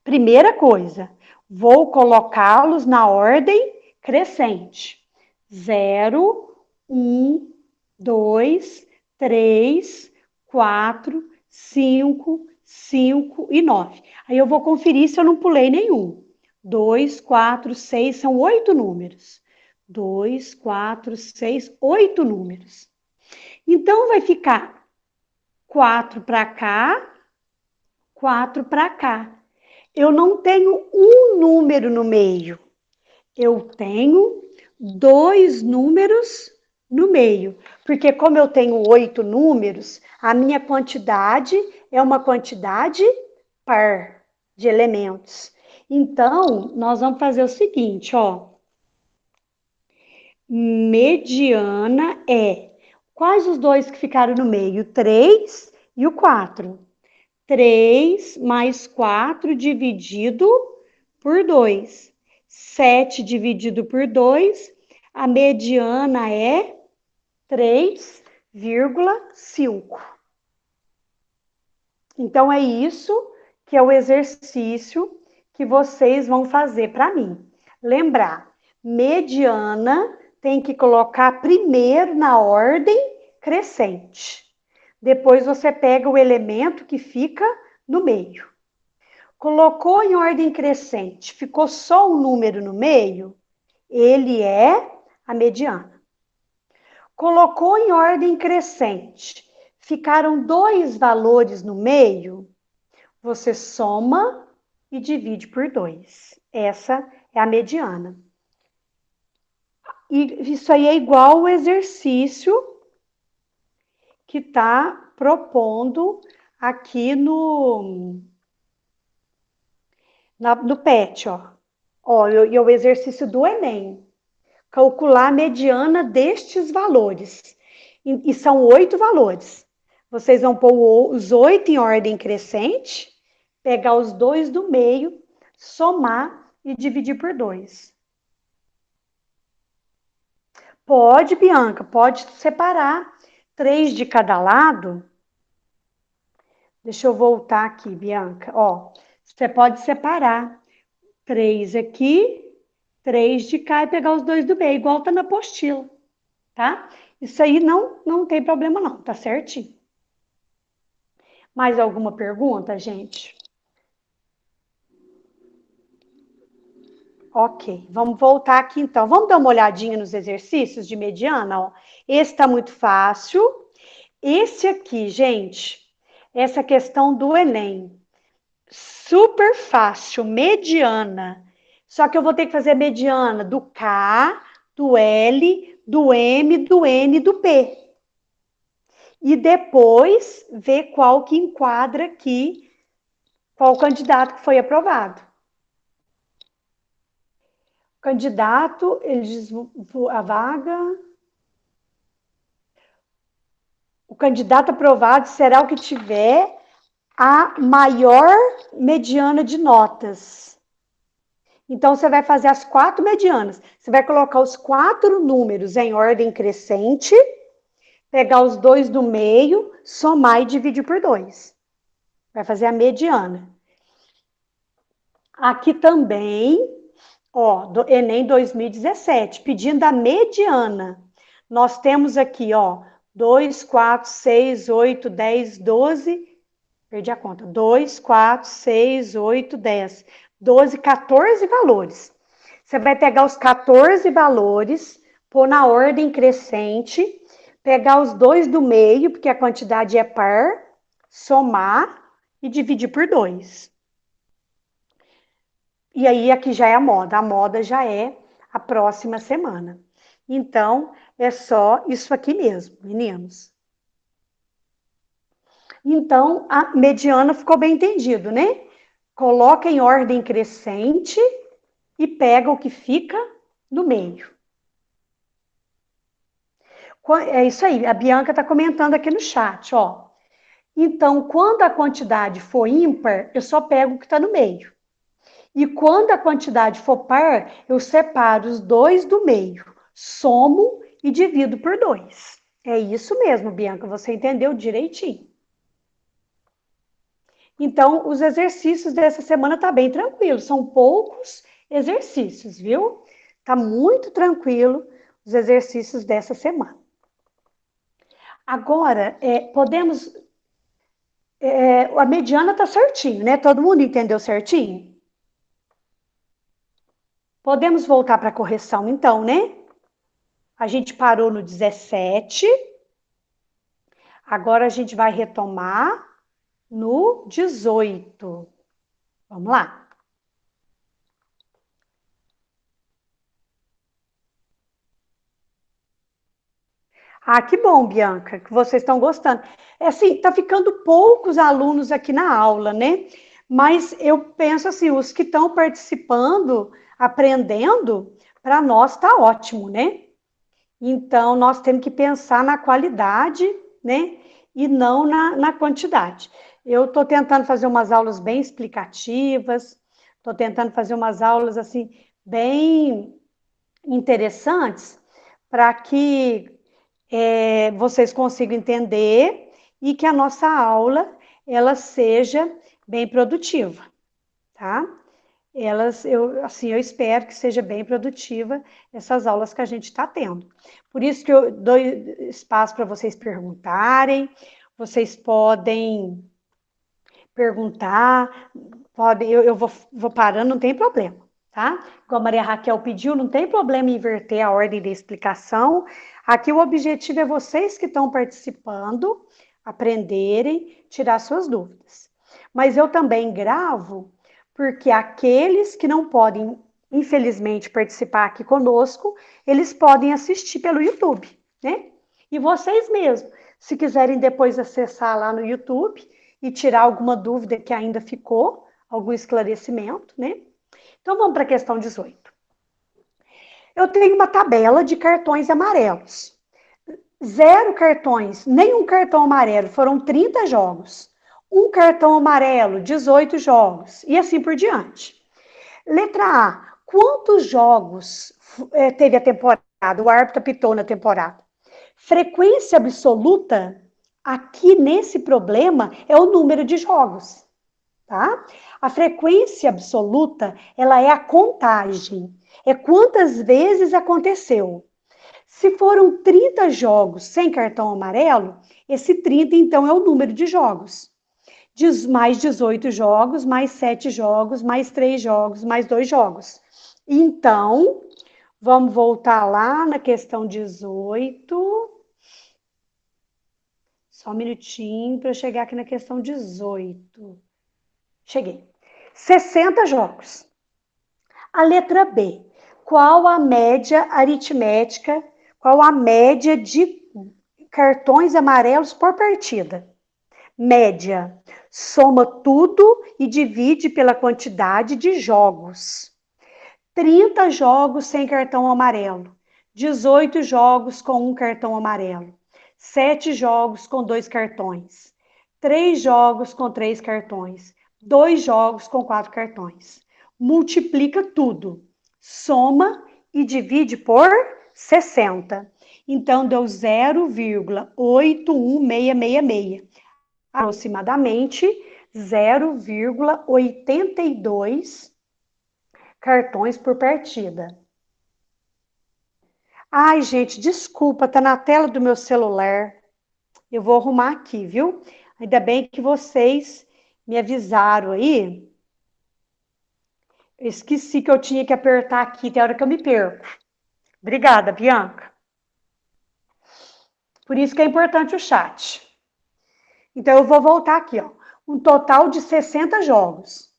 Primeira coisa, vou colocá-los na ordem crescente. 0, 1, 2, 3, 4, 5, 5 e 9. Aí eu vou conferir se eu não pulei nenhum. 2, 4, 6, são 8 números. 2, 4, 6, 8 números. Então, vai ficar 4 para cá, 4 para cá. Eu não tenho um número no meio. Eu tenho 2 números no meio. Porque como eu tenho 8 números, a minha quantidade é uma quantidade par de elementos. Então, nós vamos fazer o seguinte, ó. Mediana é... Quais os dois que ficaram no meio? 3 e o 4. 3 mais 4 dividido por 2. 7 dividido por 2, a mediana é 3,5. Então, é isso que é o exercício que vocês vão fazer para mim. Lembrar, mediana tem que colocar primeiro na ordem crescente. Depois você pega o elemento que fica no meio. Colocou em ordem crescente, ficou só um número no meio, ele é a mediana. Colocou em ordem crescente, ficaram 2 valores no meio, você soma e divide por 2. Essa é a mediana. E isso aí é igual o exercício que está propondo aqui no PET, ó. Ó, e o exercício do Enem. Calcular a mediana destes valores. E são 8 valores. Vocês vão pôr os 8 em ordem crescente, pegar os 2 do meio, somar e dividir por 2. Pode, Bianca, pode separar 3 de cada lado. Deixa eu voltar aqui, Bianca. Ó, você pode separar 3 aqui, 3 de cá e pegar os 2 do meio, igual tá na apostila, tá? Isso aí não tem problema não, tá certinho. Mais alguma pergunta, gente? Ok, vamos voltar aqui então. Vamos dar uma olhadinha nos exercícios de mediana, ó. Esse tá muito fácil. Esse aqui, gente, essa questão do Enem. Super fácil, mediana. Só que eu vou ter que fazer a mediana do K, do L, do M, do N e do P. E depois ver qual que enquadra aqui, qual candidato que foi aprovado. O candidato, ele diz a vaga. O candidato aprovado será o que tiver a maior mediana de notas. Então, você vai fazer as 4 medianas. Você vai colocar os 4 números em ordem crescente, pegar os 2 do meio, somar e dividir por 2. Vai fazer a mediana. Aqui também, ó, do Enem 2017, pedindo a mediana. Nós temos aqui, ó, 2, 4, 6, 8, 10, 12, perdi a conta, 2, 4, 6, 8, 10, 12, 14 valores. Você vai pegar os 14 valores, pôr na ordem crescente, pegar os 2 do meio, porque a quantidade é par, somar e dividir por 2. E aí aqui já é a moda já é a próxima semana. Então, é só isso aqui mesmo, meninos. Então, a mediana ficou bem entendido, né? Coloca em ordem crescente e pega o que fica no meio. É isso aí, a Bianca está comentando aqui no chat, ó. Então, quando a quantidade for ímpar, eu só pego o que está no meio. E quando a quantidade for par, eu separo os 2 do meio, somo e divido por 2. É isso mesmo, Bianca, você entendeu direitinho. Então, os exercícios dessa semana tá bem tranquilo, são poucos exercícios, viu? Tá muito tranquilo os exercícios dessa semana. Agora, podemos... a mediana tá certinho, né? Todo mundo entendeu certinho? Podemos voltar para a correção, então, né? A gente parou no 17, agora a gente vai retomar no 18. Vamos lá. Ah, que bom, Bianca, que vocês estão gostando. É assim, tá ficando poucos alunos aqui na aula, né? Mas eu penso assim, os que estão participando, aprendendo, para nós tá ótimo, né? Então, nós temos que pensar na qualidade, né? E não na quantidade. Eu estou tentando fazer umas aulas bem explicativas, estou tentando fazer umas aulas, assim, bem interessantes, para que vocês consigam entender e que a nossa aula, ela seja bem produtiva, tá? Eu espero que seja bem produtiva essas aulas que a gente está tendo. Por isso que eu dou espaço para vocês perguntarem, vocês podem perguntar, eu vou parando, não tem problema, tá? Como a Maria Raquel pediu, não tem problema em inverter a ordem da explicação. Aqui o objetivo é vocês que estão participando, aprenderem, tirar suas dúvidas. Mas eu também gravo porque aqueles que não podem, infelizmente, participar aqui conosco, eles podem assistir pelo YouTube, né? E vocês mesmos, se quiserem depois acessar lá no YouTube e tirar alguma dúvida que ainda ficou, algum esclarecimento, né? Então vamos para a questão 18. Eu tenho uma tabela de cartões amarelos. 0 cartões, nenhum cartão amarelo, foram 30 jogos. Um cartão amarelo, 18 jogos, e assim por diante. Letra A, quantos jogos teve a temporada? O árbitro apitou na temporada. Frequência absoluta, aqui nesse problema, é o número de jogos, tá? A frequência absoluta, ela é a contagem, é quantas vezes aconteceu. Se foram 30 jogos sem cartão amarelo, esse 30, então, é o número de jogos. Mais 18 jogos, mais 7 jogos, mais 3 jogos, mais 2 jogos. Então, vamos voltar lá na questão 18. Só um minutinho para eu chegar aqui na questão 18. Cheguei. 60 jogos. A letra B. Qual a média aritmética, qual a média de cartões amarelos por partida? Média. Soma tudo e divide pela quantidade de jogos. 30 jogos sem cartão amarelo. 18 jogos com um cartão amarelo. 7 jogos com 2 cartões. 3 jogos com 3 cartões. 2 jogos com 4 cartões. Multiplica tudo. Soma e divide por 60. Então, deu 0,81666. Aproximadamente 0,82 cartões por partida. Ai, gente, desculpa, tá na tela do meu celular. Eu vou arrumar aqui, viu? Ainda bem que vocês me avisaram aí. Eu esqueci que eu tinha que apertar aqui, tem hora que eu me perco. Obrigada, Bianca. Por isso que é importante o chat. Então, eu vou voltar aqui, ó. Um total de 60 jogos.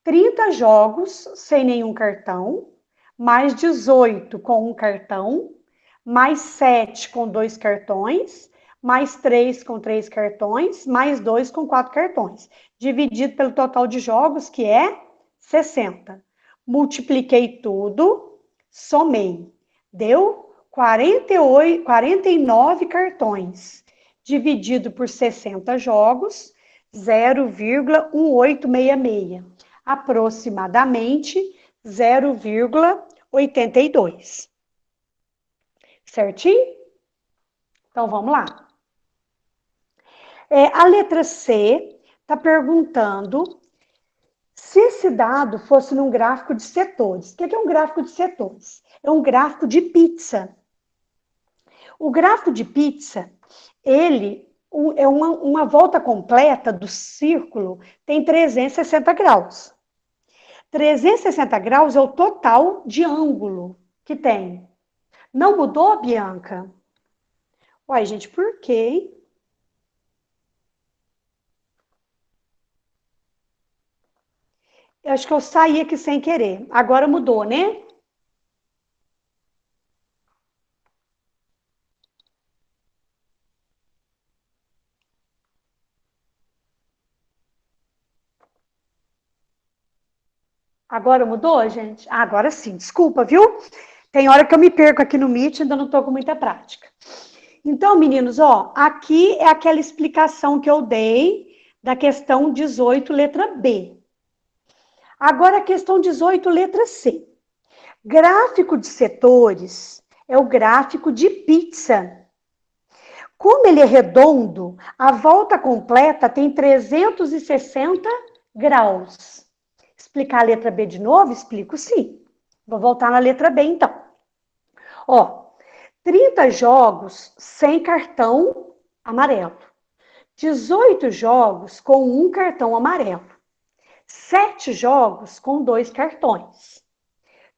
30 jogos sem nenhum cartão, mais 18 com um cartão, mais 7 com 2 cartões, mais 3 com 3 cartões, mais 2 com 4 cartões. Dividido pelo total de jogos, que é 60. Multipliquei tudo, somei. Deu 49 cartões. Dividido por 60 jogos, 0,1866. Aproximadamente 0,82. Certinho? Então, vamos lá. A letra C está perguntando se esse dado fosse num gráfico de setores. O que é um gráfico de setores? É um gráfico de pizza. O gráfico de pizza, ele é uma volta completa do círculo, tem 360 graus. 360 graus é o total de ângulo que tem. Não mudou, Bianca? Uai, gente, por quê? Eu acho que eu saí aqui sem querer. Agora mudou, né? Agora mudou, gente? Ah, agora sim, desculpa, viu? Tem hora que eu me perco aqui no Meet, ainda não estou com muita prática. Então, meninos, ó, aqui é aquela explicação que eu dei da questão 18, letra B. Agora a questão 18, letra C. Gráfico de setores é o gráfico de pizza. Como ele é redondo, a volta completa tem 360 graus. Explicar a letra B de novo? Explico sim. Vou voltar na letra B então. Ó, 30 jogos sem cartão amarelo. 18 jogos com um cartão amarelo. 7 jogos com 2 cartões.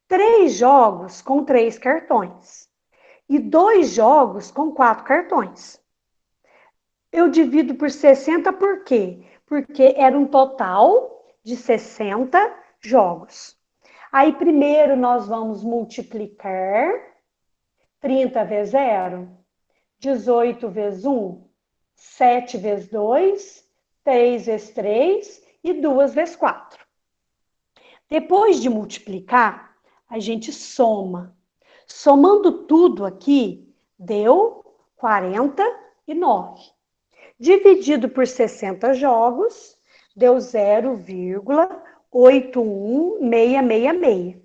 3 jogos com 3 cartões. E 2 jogos com 4 cartões. Eu divido por 60 por quê? Porque era um total de 60 jogos. Aí, primeiro, nós vamos multiplicar 30 vezes 0, 18 vezes 1, 7 vezes 2, 3 vezes 3 e 2 vezes 4. Depois de multiplicar, a gente soma. Somando tudo aqui, deu 49. Dividido por 60 jogos, deu 0,81666.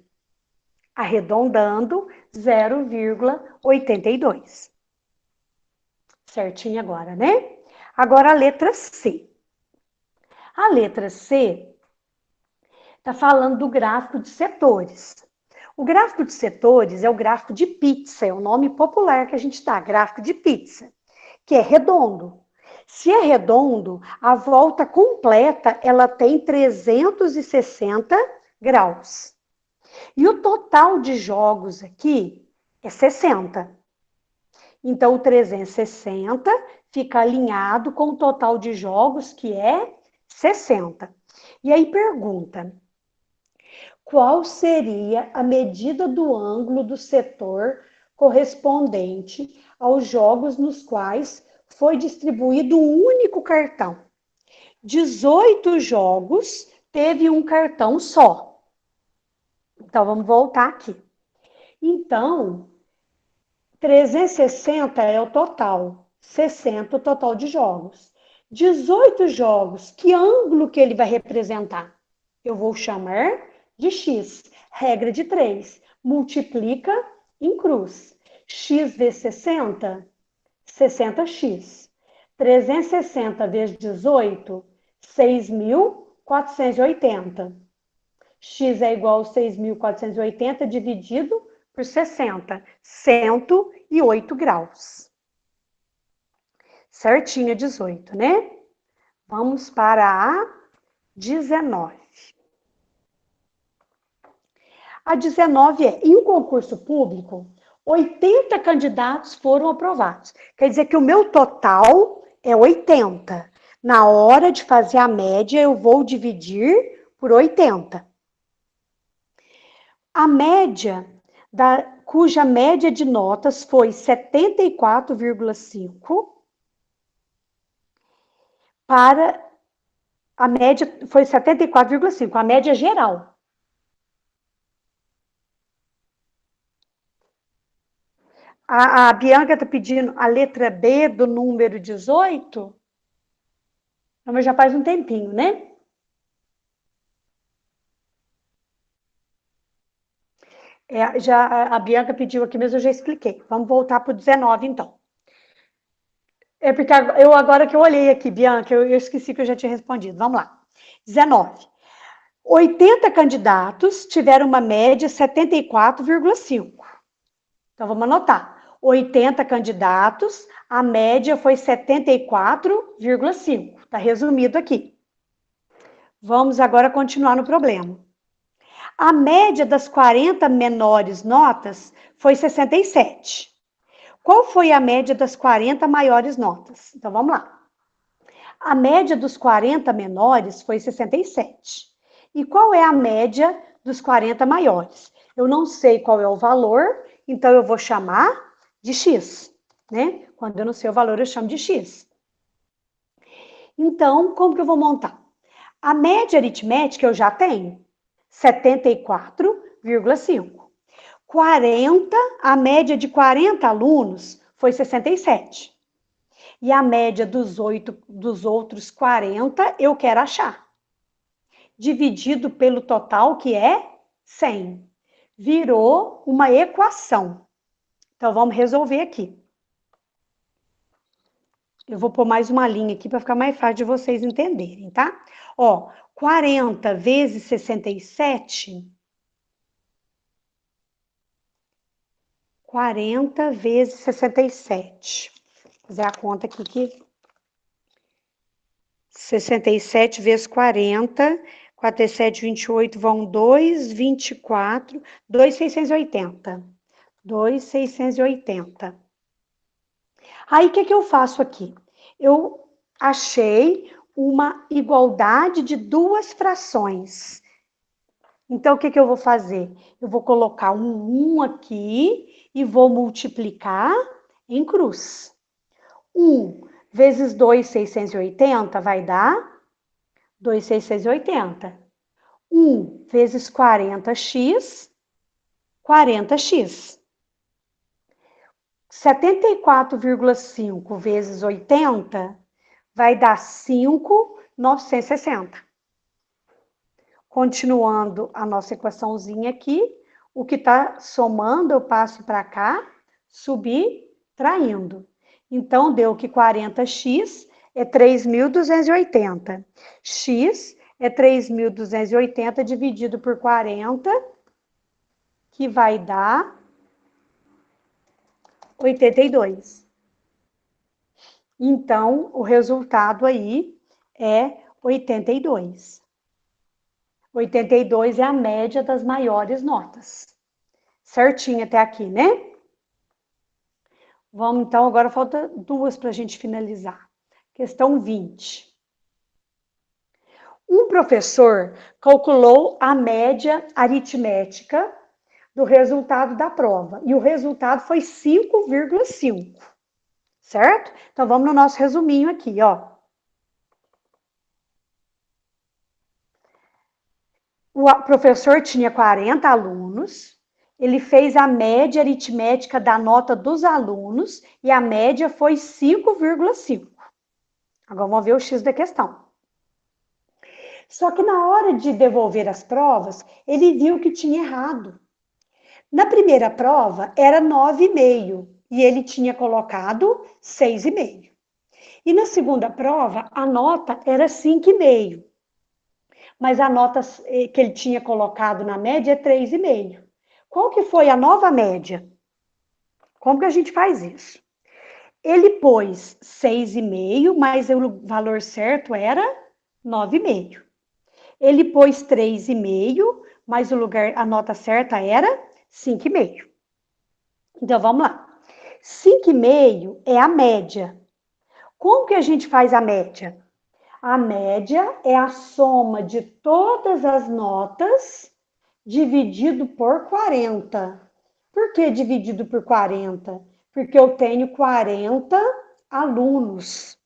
Arredondando, 0,82. Certinho agora, né? Agora a letra C. A letra C está falando do gráfico de setores. O gráfico de setores é o gráfico de pizza, é o nome popular que a gente dá, gráfico de pizza, que é redondo. Se é redondo, a volta completa ela tem 360 graus. E o total de jogos aqui é 60. Então, o 360 fica alinhado com o total de jogos, que é 60. E aí pergunta, qual seria a medida do ângulo do setor correspondente aos jogos nos quais foi distribuído um único cartão. 18 jogos, teve um cartão só. Então, vamos voltar aqui. Então, 360 é o total, 60 o total de jogos. 18 jogos, que ângulo que ele vai representar? Eu vou chamar de x, regra de 3. Multiplica em cruz. X vezes 60, 60x. 360 vezes 18, 6.480. X é igual a 6.480 dividido por 60, 108 graus. Certinho, 18, né? Vamos para a 19. A 19 é, em um concurso público, 80 candidatos foram aprovados. Quer dizer que o meu total é 80. Na hora de fazer a média, eu vou dividir por 80. A média, cuja média de notas foi 74,5, para a média foi 74,5, a média geral. A Bianca está pedindo a letra B do número 18, mas já faz um tempinho, né? A Bianca pediu aqui mesmo, eu já expliquei. Vamos voltar para o 19, então. É porque agora que eu olhei aqui, Bianca, eu esqueci que eu já tinha respondido. Vamos lá. 19. 80 candidatos tiveram uma média 74,5. Então, vamos anotar. 80 candidatos, a média foi 74,5. Está resumido aqui. Vamos agora continuar no problema. A média das 40 menores notas foi 67. Qual foi a média das 40 maiores notas? Então, vamos lá. A média dos 40 menores foi 67. E qual é a média dos 40 maiores? Eu não sei qual é o valor, então eu vou chamar de x, né? Quando eu não sei o valor, eu chamo de x. Então, como que eu vou montar? A média aritmética eu já tenho, 74,5. 40, a média de 40 alunos foi 67. E a média dos outros 40 eu quero achar. Dividido pelo total, que é 100. Virou uma equação. Então, vamos resolver aqui. Eu vou pôr mais uma linha aqui para ficar mais fácil de vocês entenderem, tá? Ó, 40 vezes 67... 40 vezes 67. Vou fazer a conta aqui que 67 vezes 40, 4 e 7, 28, vão 2, 24, 2,680. 2,680. Aí, o que eu faço aqui? Eu achei uma igualdade de duas frações. Então, o que eu vou fazer? Eu vou colocar um 1 aqui e vou multiplicar em cruz. 1 vezes 2,680 vai dar 2,680. 1 vezes 40x, 40x. 74,5 vezes 80 vai dar 5,960. Continuando a nossa equaçãozinha aqui, o que está somando eu passo para cá, subtraindo. Então, deu que 40x é 3.280. X é 3.280 dividido por 40, que vai dar 82. Então, o resultado aí é 82. 82 é a média das maiores notas. Certinho até aqui, né? Vamos, então, agora falta duas para a gente finalizar. Questão 20. Um professor calculou a média aritmética do resultado da prova e o resultado foi 5,5, certo? Então vamos no nosso resuminho aqui, ó. O professor tinha 40 alunos, ele fez a média aritmética da nota dos alunos e a média foi 5,5. Agora vamos ver o X da questão. Só que na hora de devolver as provas, ele viu que tinha errado. Na primeira prova era 9,5 e ele tinha colocado 6,5. E na segunda prova, a nota era 5,5. Mas a nota que ele tinha colocado na média é 3,5. Qual que foi a nova média? Como que a gente faz isso? Ele pôs 6,5, mas o valor certo era 9,5. Ele pôs 3,5, mas a nota certa era 5,5. Então, vamos lá. 5,5 é a média. Como que a gente faz a média? A média é a soma de todas as notas dividido por 40. Por que dividido por 40? Porque eu tenho 40 alunos,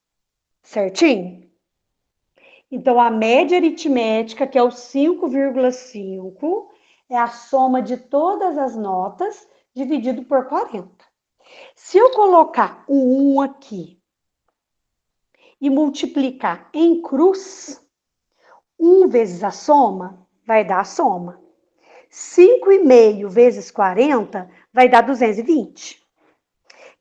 certinho? Então, a média aritmética, que é o 5,5, é a soma de todas as notas dividido por 40. Se eu colocar o 1 aqui e multiplicar em cruz, 1 vezes a soma vai dar a soma. 5,5 vezes 40 vai dar 220.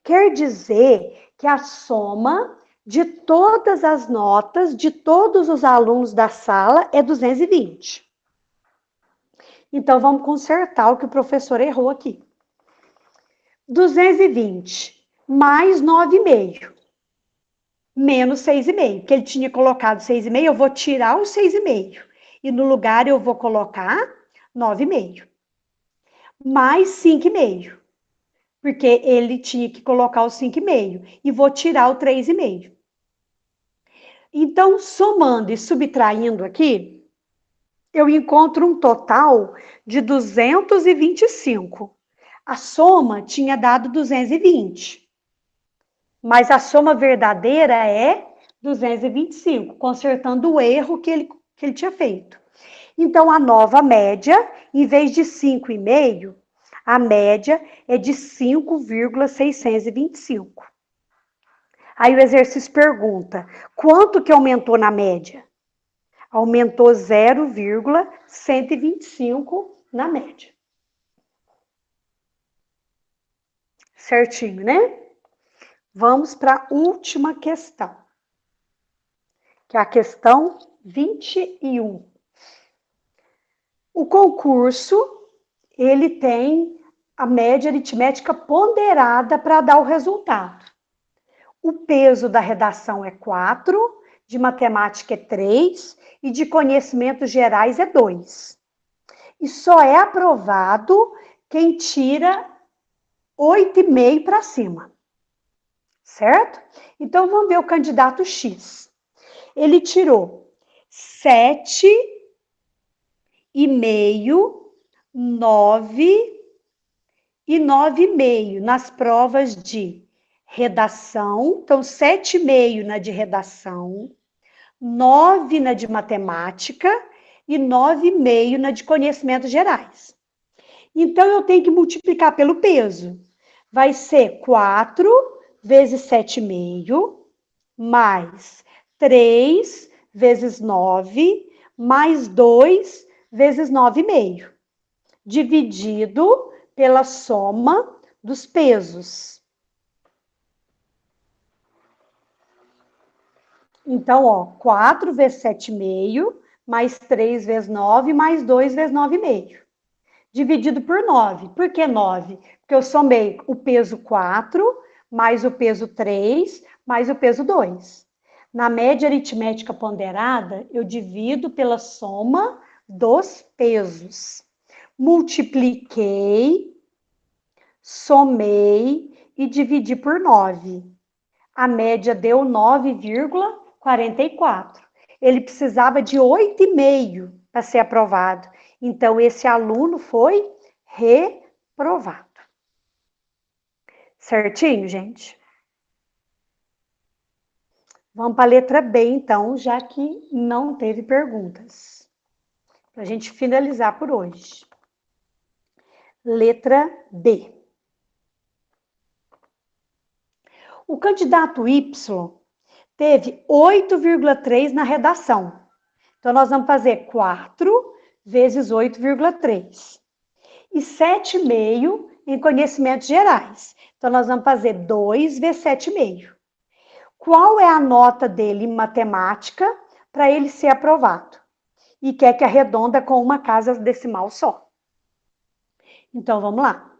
Quer dizer que a soma de todas as notas de todos os alunos da sala é 220. Então, vamos consertar o que o professor errou aqui. 220 mais 9,5 menos 6,5, porque ele tinha colocado 6,5, eu vou tirar o 6,5 e no lugar eu vou colocar 9,5 mais 5,5, porque ele tinha que colocar o 5,5 e vou tirar o 3,5. Então, somando e subtraindo aqui, eu encontro um total de 225. A soma tinha dado 220. Mas a soma verdadeira é 225, consertando o erro que ele tinha feito. Então, a nova média, em vez de 5,5, a média é de 5,625. Aí o exercício pergunta, quanto que aumentou na média? Aumentou 0,125 na média. Certinho, né? Vamos para a última questão, que é a questão 21. O concurso, ele tem a média aritmética ponderada para dar o resultado. O peso da redação é 4, de matemática é 3 e de conhecimentos gerais é 2. E só é aprovado quem tira 8,5 para cima. Certo? Então, vamos ver o candidato X. Ele tirou 7,5, 9 e 9,5 nas provas de redação. Então, 7,5 na de redação, 9 na de matemática e 9,5 na de conhecimentos gerais. Então, eu tenho que multiplicar pelo peso. Vai ser 4 vezes 7,5, mais 3 vezes 9, mais 2 vezes 9,5, dividido pela soma dos pesos. Então, ó, 4 vezes 7,5, mais 3 vezes 9, mais 2 vezes 9,5. Dividido por 9. Por que 9? Porque eu somei o peso 4, mais o peso 3, mais o peso 2. Na média aritmética ponderada, eu divido pela soma dos pesos. Multipliquei, somei e dividi por 9. A média deu 9,44. ele precisava de 8,5 para ser aprovado. Então, esse aluno foi reprovado. Certinho, gente? Vamos para a letra B, então, já que não teve perguntas. Para a gente finalizar por hoje. Letra B. O candidato Y teve 8,3 na redação. Então, nós vamos fazer 4 vezes 8,3. E 7,5 em conhecimentos gerais. Então, nós vamos fazer 2 vezes 7,5. Qual é a nota dele em matemática para ele ser aprovado? E quer que arredonda com uma casa decimal só. Então, vamos lá.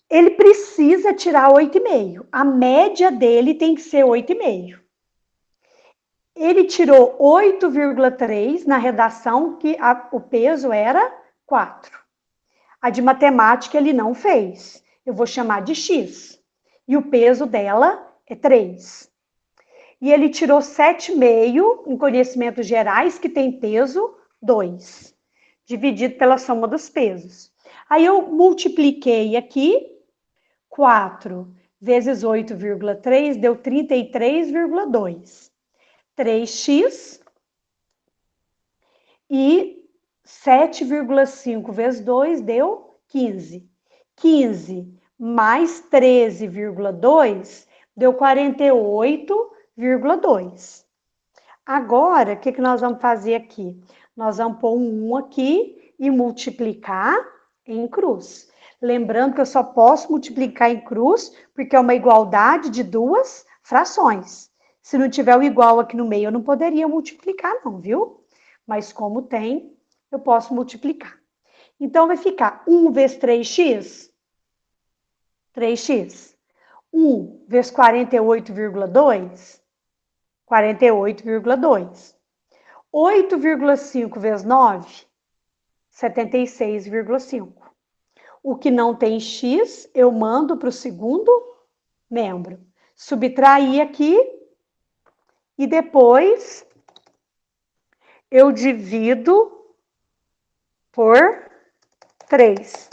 Ele precisa tirar 8,5. A média dele tem que ser 8,5. Ele tirou 8,3 na redação, que o peso era 4. A de matemática ele não fez. Eu vou chamar de X. E o peso dela é 3. E ele tirou 7,5 em conhecimentos gerais, que tem peso 2, dividido pela soma dos pesos. Aí eu multipliquei aqui, 4 vezes 8,3 deu 33,2. 3x e 7,5 vezes 2 deu 15. 15 mais 13,2 deu 48,2. Agora, o que nós vamos fazer aqui? Nós vamos pôr um 1 aqui e multiplicar em cruz. Lembrando que eu só posso multiplicar em cruz porque é uma igualdade de duas frações. Se não tiver o igual aqui no meio, eu não poderia multiplicar não, viu? Mas como tem, eu posso multiplicar. Então, vai ficar 1 vezes 3x, 3x. 1 vezes 48,2, 48,2. 8,5 vezes 9, 76,5. O que não tem x, eu mando para o segundo membro. Subtrair aqui e depois eu divido por 3.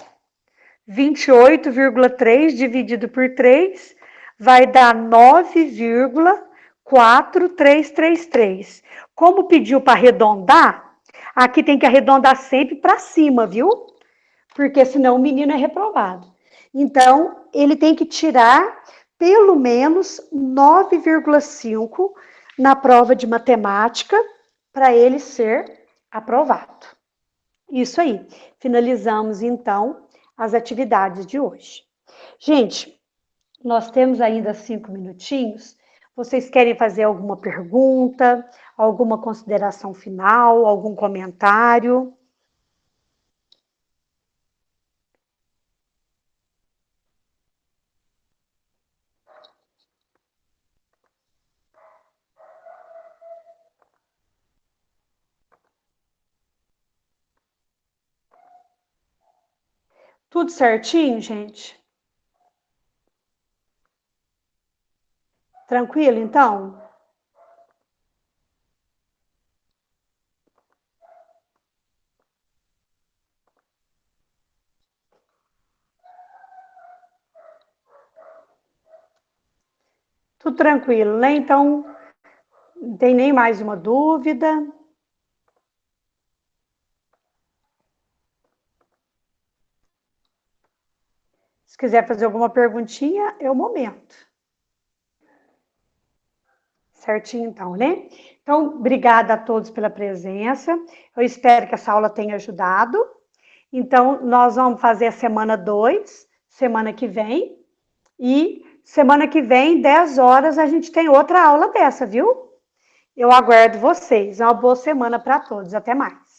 28,3 dividido por 3 vai dar 9,4333. Como pediu para arredondar, aqui tem que arredondar sempre para cima, viu? Porque senão o menino é reprovado. Então, ele tem que tirar pelo menos 9,5 na prova de matemática para ele ser aprovado. Isso aí. Finalizamos, então, as atividades de hoje. Gente, nós temos ainda 5 minutinhos. Vocês querem fazer alguma pergunta, alguma consideração final, algum comentário? Tudo certinho, gente? Tranquilo, então? Tudo tranquilo, né? Então, não tem nem mais uma dúvida. Se quiser fazer alguma perguntinha, é o momento. Certinho, então, né? Então, obrigada a todos pela presença. Eu espero que essa aula tenha ajudado. Então, nós vamos fazer a semana 2, semana que vem. E semana que vem, 10 horas, a gente tem outra aula dessa, viu? Eu aguardo vocês. Uma boa semana para todos. Até mais.